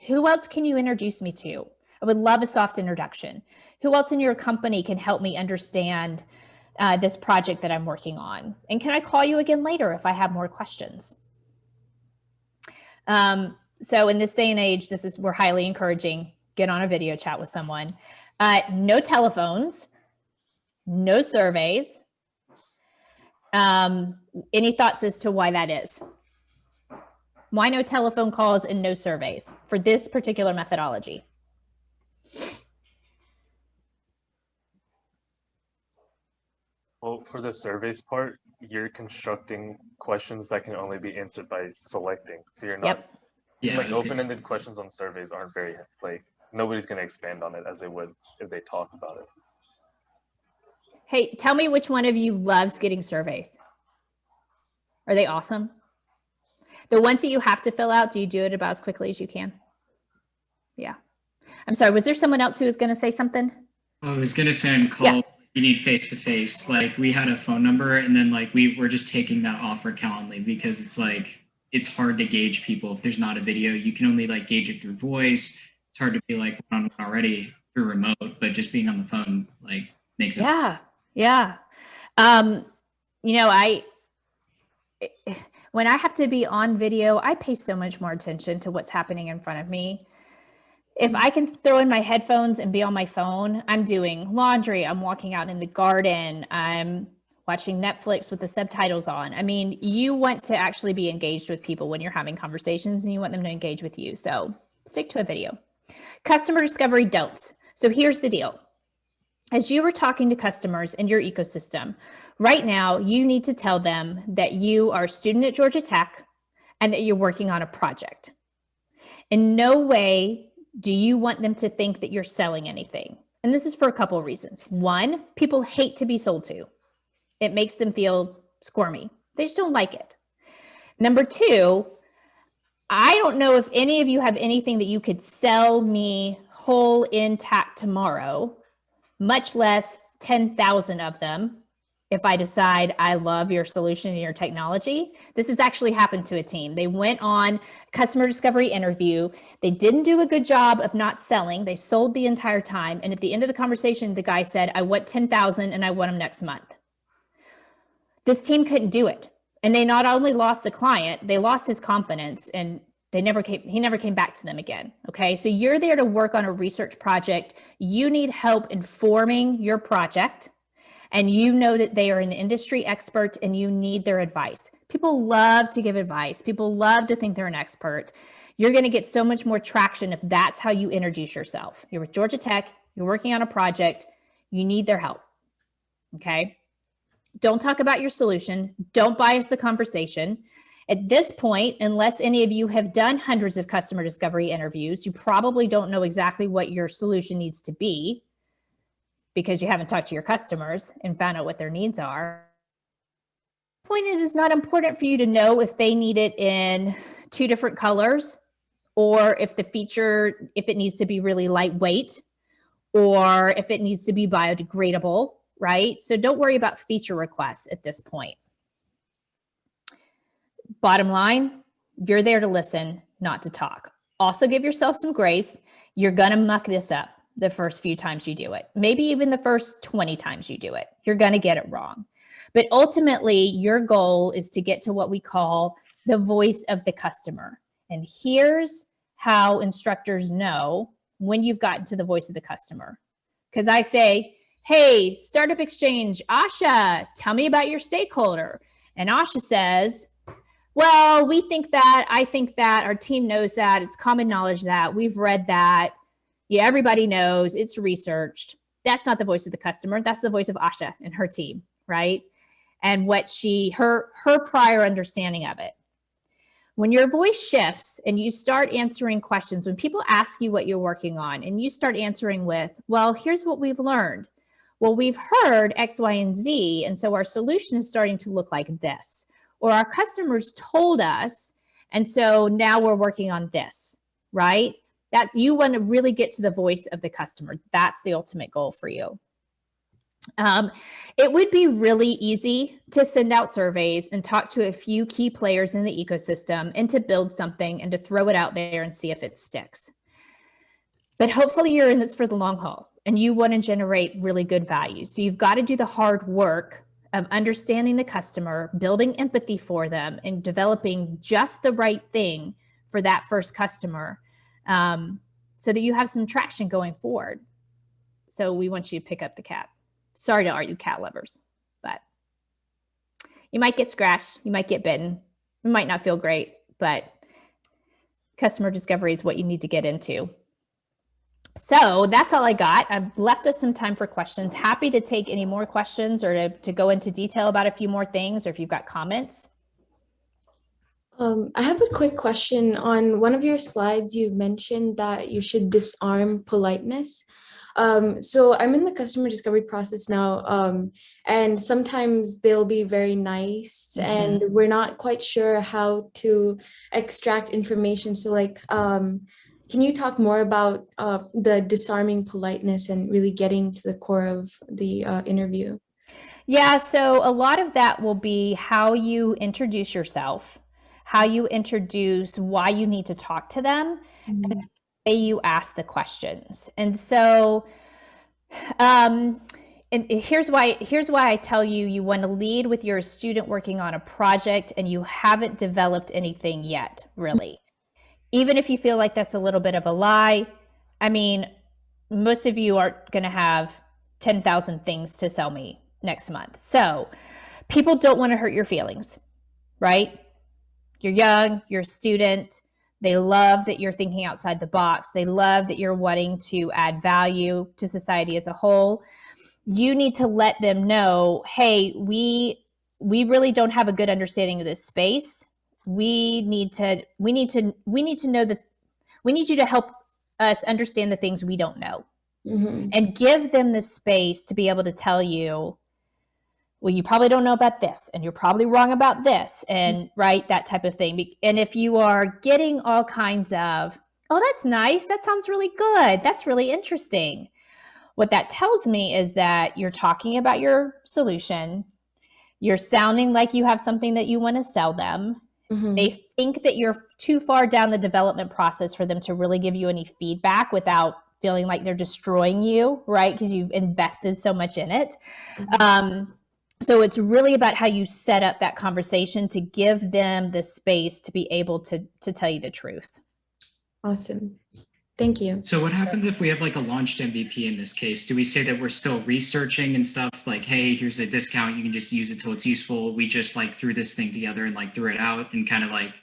Who else can you introduce me to? I would love a soft introduction. Who else in your company can help me understand this project that I'm working on? And can I call you again later if I have more questions? So in this day and age, we're highly encouraging, get on a video chat with someone. No telephones, no surveys. Any thoughts as to why that is? Why no telephone calls and no surveys for this particular methodology? Well, for the surveys part, you're constructing questions that can only be answered by selecting. So you're not, like open-ended questions on surveys aren't very, like, nobody's going to expand on it as they would if they talk about it. Hey, tell me which one of you loves getting surveys? Are they awesome? The ones that you have to fill out, do you do it about as quickly as you can? Yeah. I'm sorry, was there someone else who was going to say something? I was going to say on call, you need face-to-face. Like we had a phone number, and then like we were just taking that off for Calendly, because it's like, it's hard to gauge people. If there's not a video, you can only like gauge it through voice. It's hard to be like one-on-one already through remote, but just being on the phone like makes it. Yeah. You know, when I have to be on video, I pay so much more attention to what's happening in front of me. If I can throw in my headphones and be on my phone, I'm doing laundry, I'm walking out in the garden, I'm watching Netflix with the subtitles on. I mean, you want to actually be engaged with people when you're having conversations, and you want them to engage with you. So stick to a video. Customer discovery don'ts. So here's the deal. As you were talking to customers in your ecosystem, right now, you need to tell them that you are a student at Georgia Tech and that you're working on a project. In no way do you want them to think that you're selling anything. And this is for a couple of reasons. One, people hate to be sold to. It makes them feel squirmy. They just don't like it. Number two, I don't know if any of you have anything that you could sell me whole intact tomorrow, much less 10,000 of them. If I decide I love your solution and your technology. This has actually happened to a team. They went on customer discovery interview. They didn't do a good job of not selling. They sold the entire time. And at the end of the conversation, the guy said, I want 10,000 and I want them next month. This team couldn't do it. And they not only lost the client, they lost his confidence, and he never came back to them again. Okay. So you're there to work on a research project. You need help informing your project, and you know that they are an industry expert and you need their advice. People love to give advice. People love to think they're an expert. You're going to get so much more traction if that's how you introduce yourself. You're with Georgia Tech, you're working on a project, you need their help. Okay. Don't talk about your solution. Don't bias the conversation. At this point, unless any of you have done hundreds of customer discovery interviews, you probably don't know exactly what your solution needs to be, because you haven't talked to your customers and found out what their needs are. The point is, it's not important for you to know if they need it in 2 different colors, or if the feature, if it needs to be really lightweight, or if it needs to be biodegradable, right? So don't worry about feature requests at this point. Bottom line, you're there to listen, not to talk. Also give yourself some grace. You're gonna muck this up the first few times you do it, maybe even the first 20 times you do it. You're going to get it wrong. But ultimately, your goal is to get to what we call the voice of the customer. And here's how instructors know when you've gotten to the voice of the customer. Because I say, hey, Startup Exchange, Asha, tell me about your stakeholder. And Asha says, well, we think that, I think that, our team knows that, it's common knowledge that, we've read that. Yeah, everybody knows, it's researched. That's not the voice of the customer. That's the voice of Asha and her team, right? And what her prior understanding of it. When your voice shifts and you start answering questions, when people ask you what you're working on and you start answering with, well, here's what we've learned. Well, we've heard X, Y, and Z, and so our solution is starting to look like this. Or our customers told us, and so now we're working on this, right? That's, you want to really get to the voice of the customer. That's the ultimate goal for you. It would be really easy to send out surveys and talk to a few key players in the ecosystem and to build something and to throw it out there and see if it sticks. But hopefully you're in this for the long haul and you want to generate really good value. So you've got to do the hard work of understanding the customer, building empathy for them, and developing just the right thing for that first customer, so that you have some traction going forward. So we want you to pick up the cat. Sorry to all you cat lovers, but you might get scratched, you might get bitten, it might not feel great, but customer discovery is what you need to get into. So that's all I got. I've left us some time for questions. Happy to take any more questions or to go into detail about a few more things, or if you've got comments. I have a quick question. On one of your slides, you mentioned that you should disarm politeness. So I'm in the customer discovery process now, and sometimes they'll be very nice and we're not quite sure how to extract information. So like, can you talk more about the disarming politeness and really getting to the core of the interview? Yeah, so a lot of that will be how you introduce yourself, how you introduce why you need to talk to them, and the way you ask the questions. And so and here's why I tell you want to lead with your student working on a project and you haven't developed anything yet, really. Even if you feel like that's a little bit of a lie, I mean, most of you aren't going to have 10,000 things to sell me next month. So people don't want to hurt your feelings, right? You're young, you're a student. They love that you're thinking outside the box. They love that you're wanting to add value to society as a whole. You need to let them know, hey, we really don't have a good understanding of this space. We need you to help us understand the things we don't know, and give them the space to be able to tell you, well, you probably don't know about this, and you're probably wrong about this, and right, that type of thing. And if you are getting all kinds of, oh, that's nice, that sounds really good, that's really interesting, what that tells me is that you're talking about your solution, you're sounding like you have something that you want to sell them. They think that you're too far down the development process for them to really give you any feedback without feeling like they're destroying you, right? Because you've invested so much in it. So it's really about how you set up that conversation to give them the space to be able to tell you the truth. Awesome. Thank you. So what happens if we have like a launched MVP in this case? Do we say that we're still researching and stuff, like, hey, here's a discount, you can just use it till it's useful. We just like threw this thing together and like threw it out and kind of like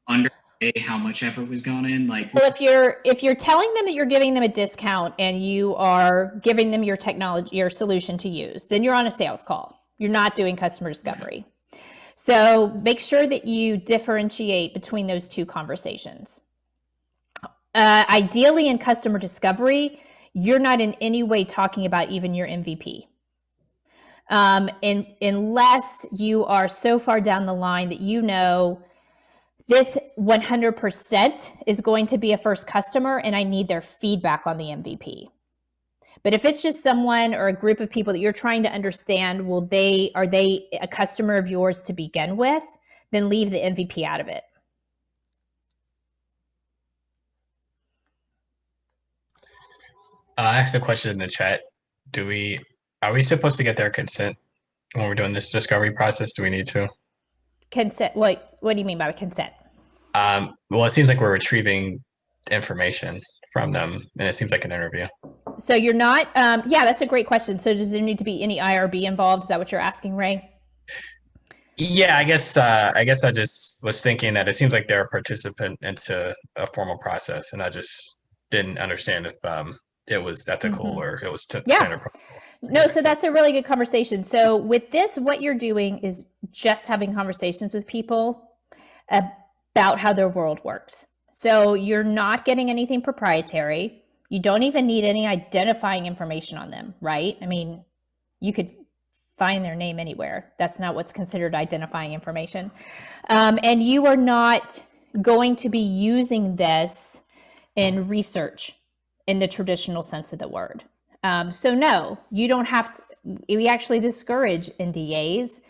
understate how much effort was going in? Like, well, if you're telling them that you're giving them a discount and you are giving them your technology, your solution to use, then you're on a sales call. You're not doing customer discovery. So make sure that you differentiate between those two conversations. Ideally, in customer discovery, you're not in any way talking about even your MVP. Unless you are so far down the line that you know this 100% is going to be a first customer and I need their feedback on the MVP. But if it's just someone or a group of people that you're trying to understand, are they a customer of yours to begin with, then leave the MVP out of it. I asked a question in the chat. Are we supposed to get their consent when we're doing this discovery process? Do we need to? Consent? What do you mean by consent? Well, it seems like we're retrieving information from them, and it seems like an interview. So you're not, yeah, that's a great question. So does there need to be any IRB involved? Is that what you're asking, Ray? Yeah, I guess I just was thinking that it seems like they're a participant into a formal process, and I just didn't understand if it was ethical or it was standard protocol. No, so that's a really good conversation. So with this, what you're doing is just having conversations with people about how their world works. So you're not getting anything proprietary. You don't even need any identifying information on them, right? I mean, you could find their name anywhere. That's not what's considered identifying information. And you are not going to be using this in research in the traditional sense of the word. So no, you don't have to. We actually discourage NDAs.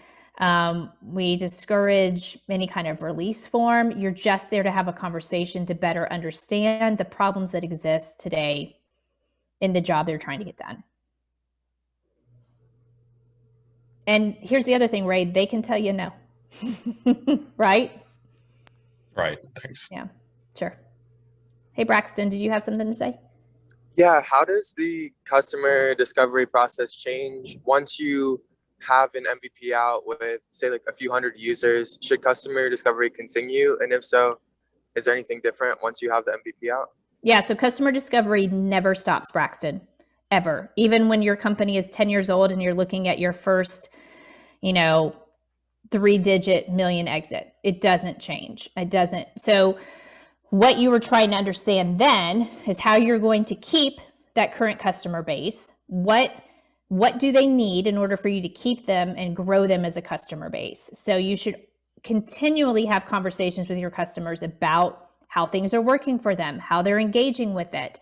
We discourage any kind of release form. You're just there to have a conversation to better understand the problems that exist today in the job they're trying to get done. And here's the other thing, Ray, they can tell you no, right? Right, thanks. Yeah, sure. Hey, Braxton, did you have something to say? Yeah, how does the customer discovery process change once you have an MVP out with, say, like a few hundred users? Should customer discovery continue? And if so, is there anything different once you have the MVP out? Yeah, so customer discovery never stops, Braxton, ever. Even when your company is 10 years old and you're looking at your first, 3-digit million exit, it doesn't change. It doesn't. So what you were trying to understand then is how you're going to keep that current customer base. What do they need in order for you to keep them and grow them as a customer base? So you should continually have conversations with your customers about how things are working for them, how they're engaging with it.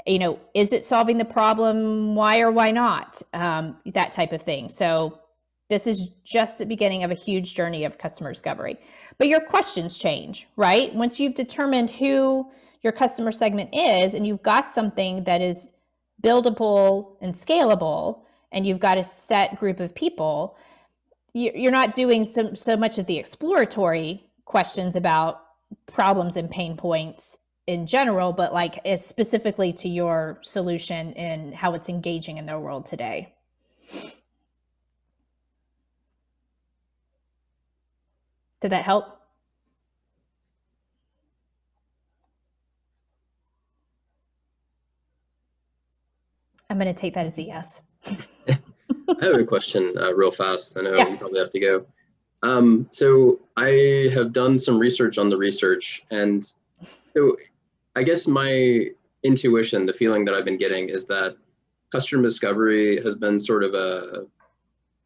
Is it solving the problem? Why or why not? That type of thing. So this is just the beginning of a huge journey of customer discovery. But your questions change, right? Once you've determined who your customer segment is and you've got something that is buildable and scalable, and you've got a set group of people, you're not doing so much of the exploratory questions about problems and pain points in general, but like specifically to your solution and how it's engaging in their world today. Did that help? I'm going to take that as a yes. I have a question real fast. I know you probably have to go. So I have done some research on the research. And so I guess my intuition, the feeling that I've been getting is that customer discovery has been sort of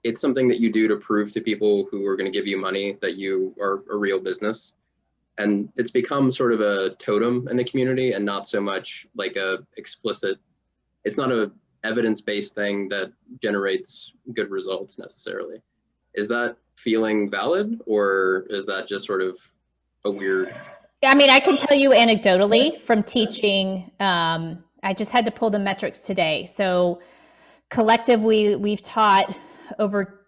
it's something that you do to prove to people who are going to give you money that you are a real business. And it's become sort of a totem in the community and not so much like a explicit, it's not a evidence-based thing that generates good results necessarily. Is that feeling valid, or is that just sort of a weird? I mean, I can tell you anecdotally from teaching, I just had to pull the metrics today. So collective, we've taught over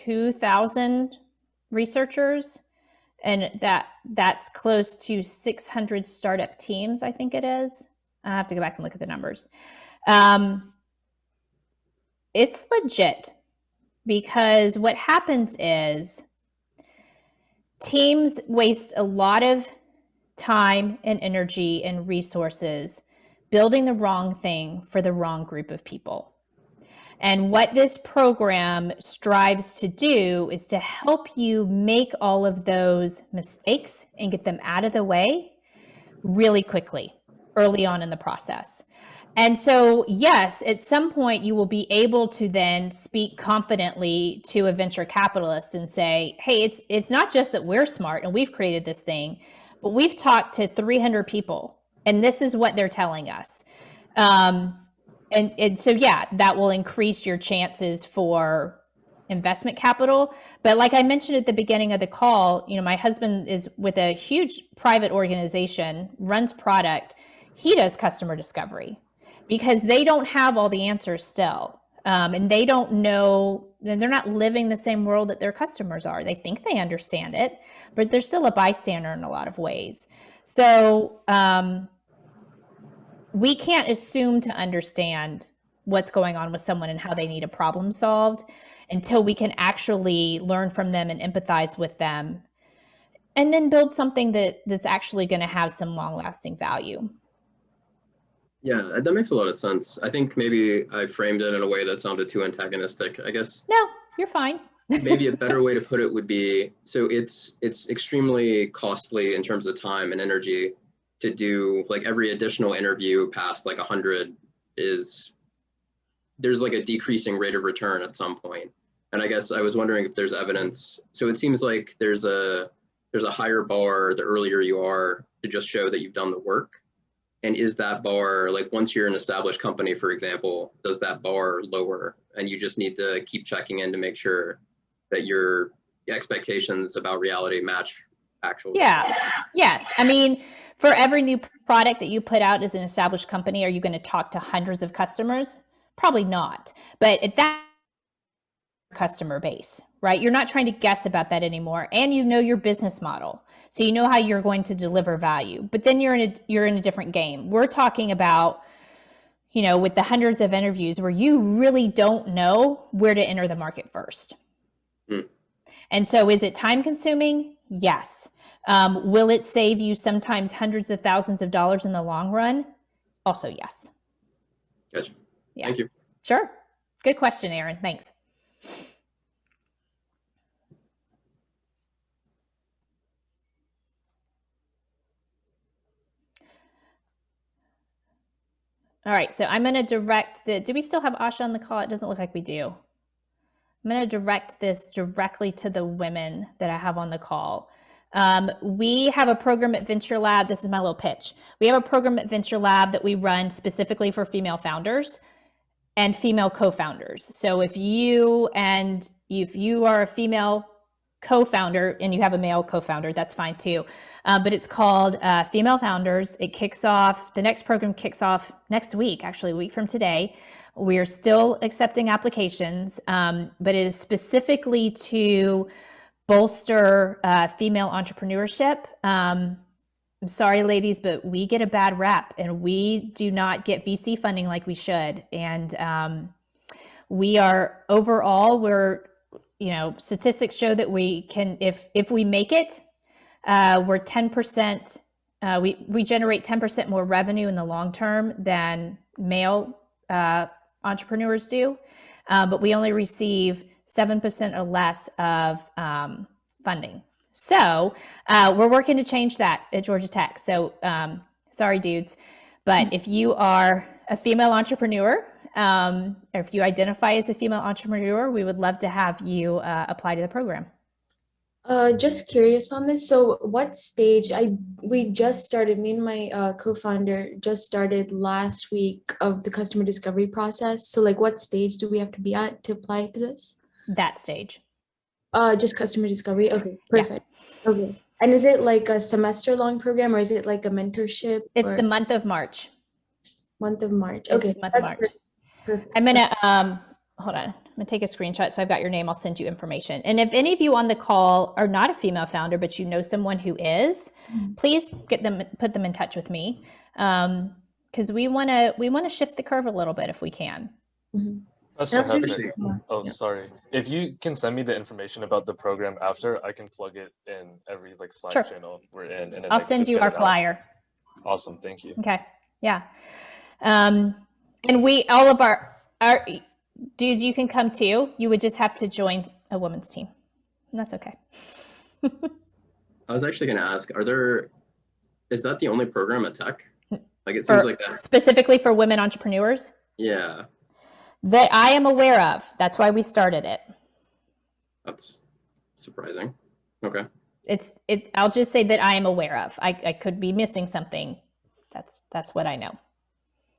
2,000 researchers, and that's close to 600 startup teams, I think it is. I have to go back and look at the numbers. It's legit, because what happens is teams waste a lot of time and energy and resources building the wrong thing for the wrong group of people. And what this program strives to do is to help you make all of those mistakes and get them out of the way really quickly, early on in the process. And so, yes, at some point you will be able to then speak confidently to a venture capitalist and say, hey, it's not just that we're smart and we've created this thing, but we've talked to 300 people and this is what they're telling us. And so, yeah, that will increase your chances for investment capital. But like I mentioned at the beginning of the call, you know, my husband is with a huge private organization, runs product. He does customer discovery because they don't have all the answers still. And they don't know, and they're not living the same world that their customers are. They think they understand it, but they're still a bystander in a lot of ways. So we can't assume to understand what's going on with someone and how they need a problem solved until we can actually learn from them and empathize with them, and then build something that's actually going to have some long-lasting value. Yeah, that makes a lot of sense. I think maybe I framed it in a way that sounded too antagonistic. I guess No, you're fine. maybe a better way to put it would be, so it's extremely costly in terms of time and energy to do, like, every additional interview past like 100 there's like a decreasing rate of return at some point. And I guess I was wondering if there's evidence. So it seems like there's a higher bar the earlier you are to just show that you've done the work. And is that bar, like, once you're an established company, for example, does that bar lower and you just need to keep checking in to make sure that your expectations about reality match actual? Yeah. Yes. I mean, for every new product that you put out as an established company, are you going to talk to hundreds of customers? Probably not. But at that customer base, right? You're not trying to guess about that anymore. And you know your business model. So you know how you're going to deliver value. But then you're in a different game. We're talking about, you know, with the hundreds of interviews where you really don't know where to enter the market first. And so is it time consuming? Yes. Will it save you sometimes hundreds of thousands of dollars in the long run? Also, yes. Gotcha. Yeah. Thank you. Sure. Good question, Aaron. Thanks. All right, so I'm going to direct do we still have Asha on the call? It doesn't look like we do. I'm going to direct this directly to the women that I have on the call. We have a program at Venture Lab. This is my little pitch. We have a program at Venture Lab that we run specifically for female founders and female co-founders. So if you are a female co-founder and you have a male co-founder, that's fine too. But it's called Female Founders. It kicks off, the next program kicks off next week, actually a week from today. We are still accepting applications, but it is specifically to bolster female entrepreneurship. I'm sorry, ladies, but we get a bad rap and we do not get VC funding like we should. And we are overall, you know, statistics show that we can, if we make it, we're 10%, we generate 10% more revenue in the long term than male entrepreneurs do, but we only receive 7% or less of funding. So we're working to change that at Georgia Tech. So sorry, dudes, but if you are a female entrepreneur or if you identify as a female entrepreneur, we would love to have you apply to the program. Just curious on this. So what stage, we just started, me and my co-founder just started last week of the customer discovery process. So like what stage do we have to be at to apply to this? That stage. Just customer discovery. Okay, perfect. Yeah. Okay. And is it like a semester long program or is it like a mentorship? It's the month of March. Month of March. It's Okay. the month of March. Perfect. I'm gonna hold on. I'm gonna take a screenshot so I've got your name. I'll send you information. And if any of you on the call are not a female founder, but you know someone who is, please put them in touch with me, because we want to shift the curve a little bit if we can. That's sorry. If you can send me the information about the program after, I can plug it in every like Slack channel we're in, and then, I'll send you our flyer. Awesome, thank you. Okay, yeah. And all of our dudes, you can come too. You would just have to join a women's team. And that's okay. I was actually going to ask, is that the only program at Tech? Like it seems like that. Specifically for women entrepreneurs? Yeah. That I am aware of. That's why we started it. That's surprising. Okay. I'll just say that I am aware of. I could be missing something. That's what I know.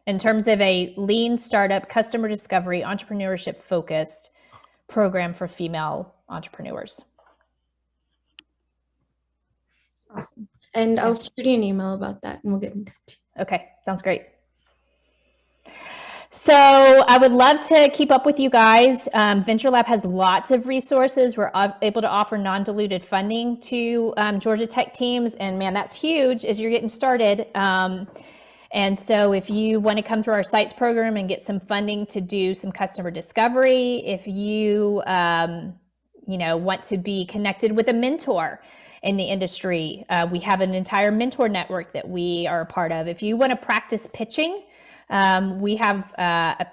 In terms of a lean startup, customer discovery, entrepreneurship focused program for female entrepreneurs. Awesome. And I'll shoot you an email about that and we'll get in touch. Okay, sounds great. So I would love to keep up with you guys. Venture Lab has lots of resources. We're able to offer non-diluted funding to Georgia Tech teams. And man, that's huge as you're getting started. And so if you want to come through our sites program and get some funding to do some customer discovery, if you, want to be connected with a mentor in the industry, we have an entire mentor network that we are a part of. If you want to practice pitching, we have a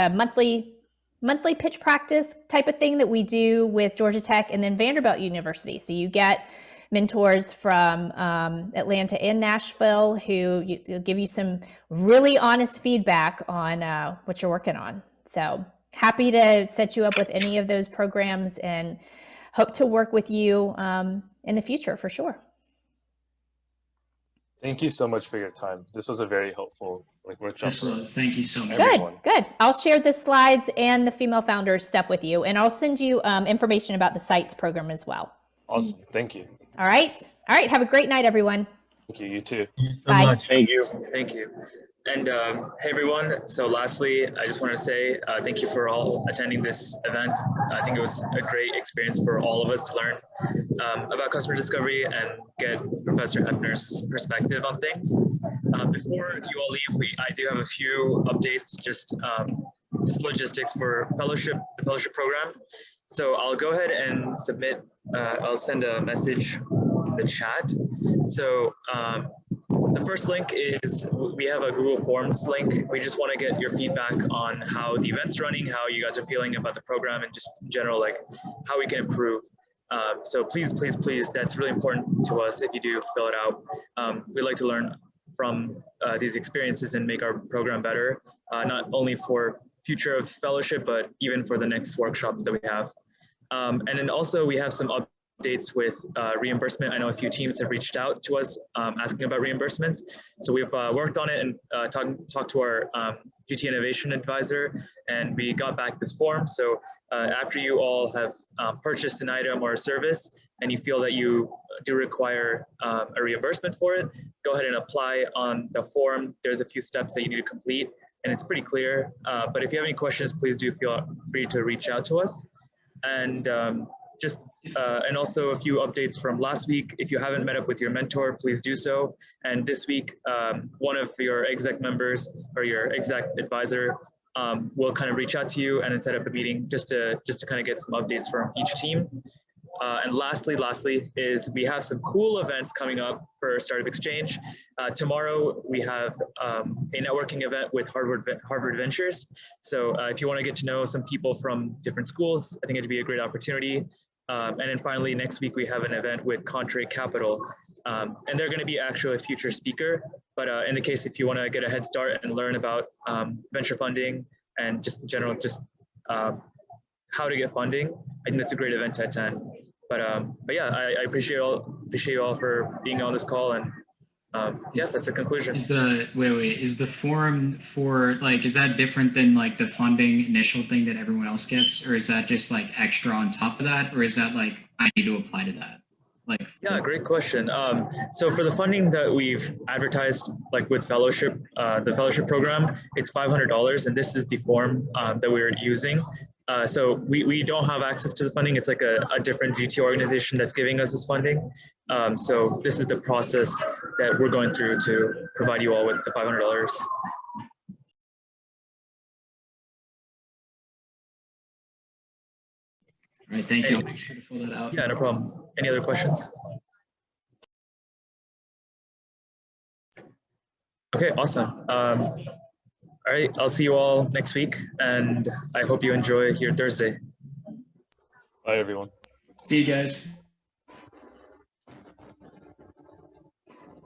monthly pitch practice type of thing that we do with Georgia Tech and then Vanderbilt University. So you get mentors from Atlanta and Nashville who give you some really honest feedback on what you're working on. So happy to set you up with any of those programs and hope to work with you in the future for sure. Thank you so much for your time. This was a very helpful workshop. Thank you so much. Good. I'll share the slides and the female founders stuff with you, and I'll send you information about the sites program as well. Awesome. Thank you. All right. Have a great night, everyone. Thank you. You too. Thank you so Bye. much. Thank you. And hey, everyone. So lastly, I just want to say thank you for all attending this event. I think it was a great experience for all of us to learn about customer discovery and get Professor Heffner's perspective on things. Before you all leave, I do have a few updates, just logistics for the fellowship program. So I'll go ahead and submit, I'll send a message in the chat. So the first link is we have a Google Forms link. We just want to get your feedback on how the event's running, how you guys are feeling about the program, and just in general, like how we can improve. So please, that's really important to us if you do fill it out. We'd like to learn from these experiences and make our program better, not only for future of fellowship, but even for the next workshops that we have. And then also we have some updates with reimbursement. I know a few teams have reached out to us asking about reimbursements. So we've worked on it and talked to our GT Innovation Advisor, and we got back this form. So after you all have purchased an item or a service and you feel that you do require a reimbursement for it, go ahead and apply on the form. There's a few steps that you need to complete, and it's pretty clear. But if you have any questions, please do feel free to reach out to us. And and also a few updates from last week. If you haven't met up with your mentor, please do so. And this week, one of your exec members or your exec advisor will kind of reach out to you and then set up a meeting just to kind of get some updates from each team. And lastly is we have some cool events coming up for Startup Exchange. Tomorrow we have a networking event with Harvard Ventures. So if you want to get to know some people from different schools, I think it'd be a great opportunity. And then finally, next week we have an event with Contrary Capital, and they're going to be actually a future speaker. But in the case if you want to get a head start and learn about venture funding and just in general, just how to get funding. I think that's a great event to attend. But yeah, I appreciate you all for being on this call, and yeah, that's the conclusion. Is the forum for like, is that different than like the funding initial thing that everyone else gets, or is that just like extra on top of that, or is that like I need to apply to that? Like, yeah, great question. So for the funding that we've advertised, like with fellowship, the fellowship program, it's $500, and this is the form that we're using. So we don't have access to the funding. It's like a different GT organization that's giving us this funding. So this is the process that we're going through to provide you all with the $500. all right, thank you. I'll make sure to fill that out. Yeah, no problem. Any other questions? Okay, awesome. All right, I'll see you all next week, and I hope you enjoy your Thursday. Bye, everyone. See you guys.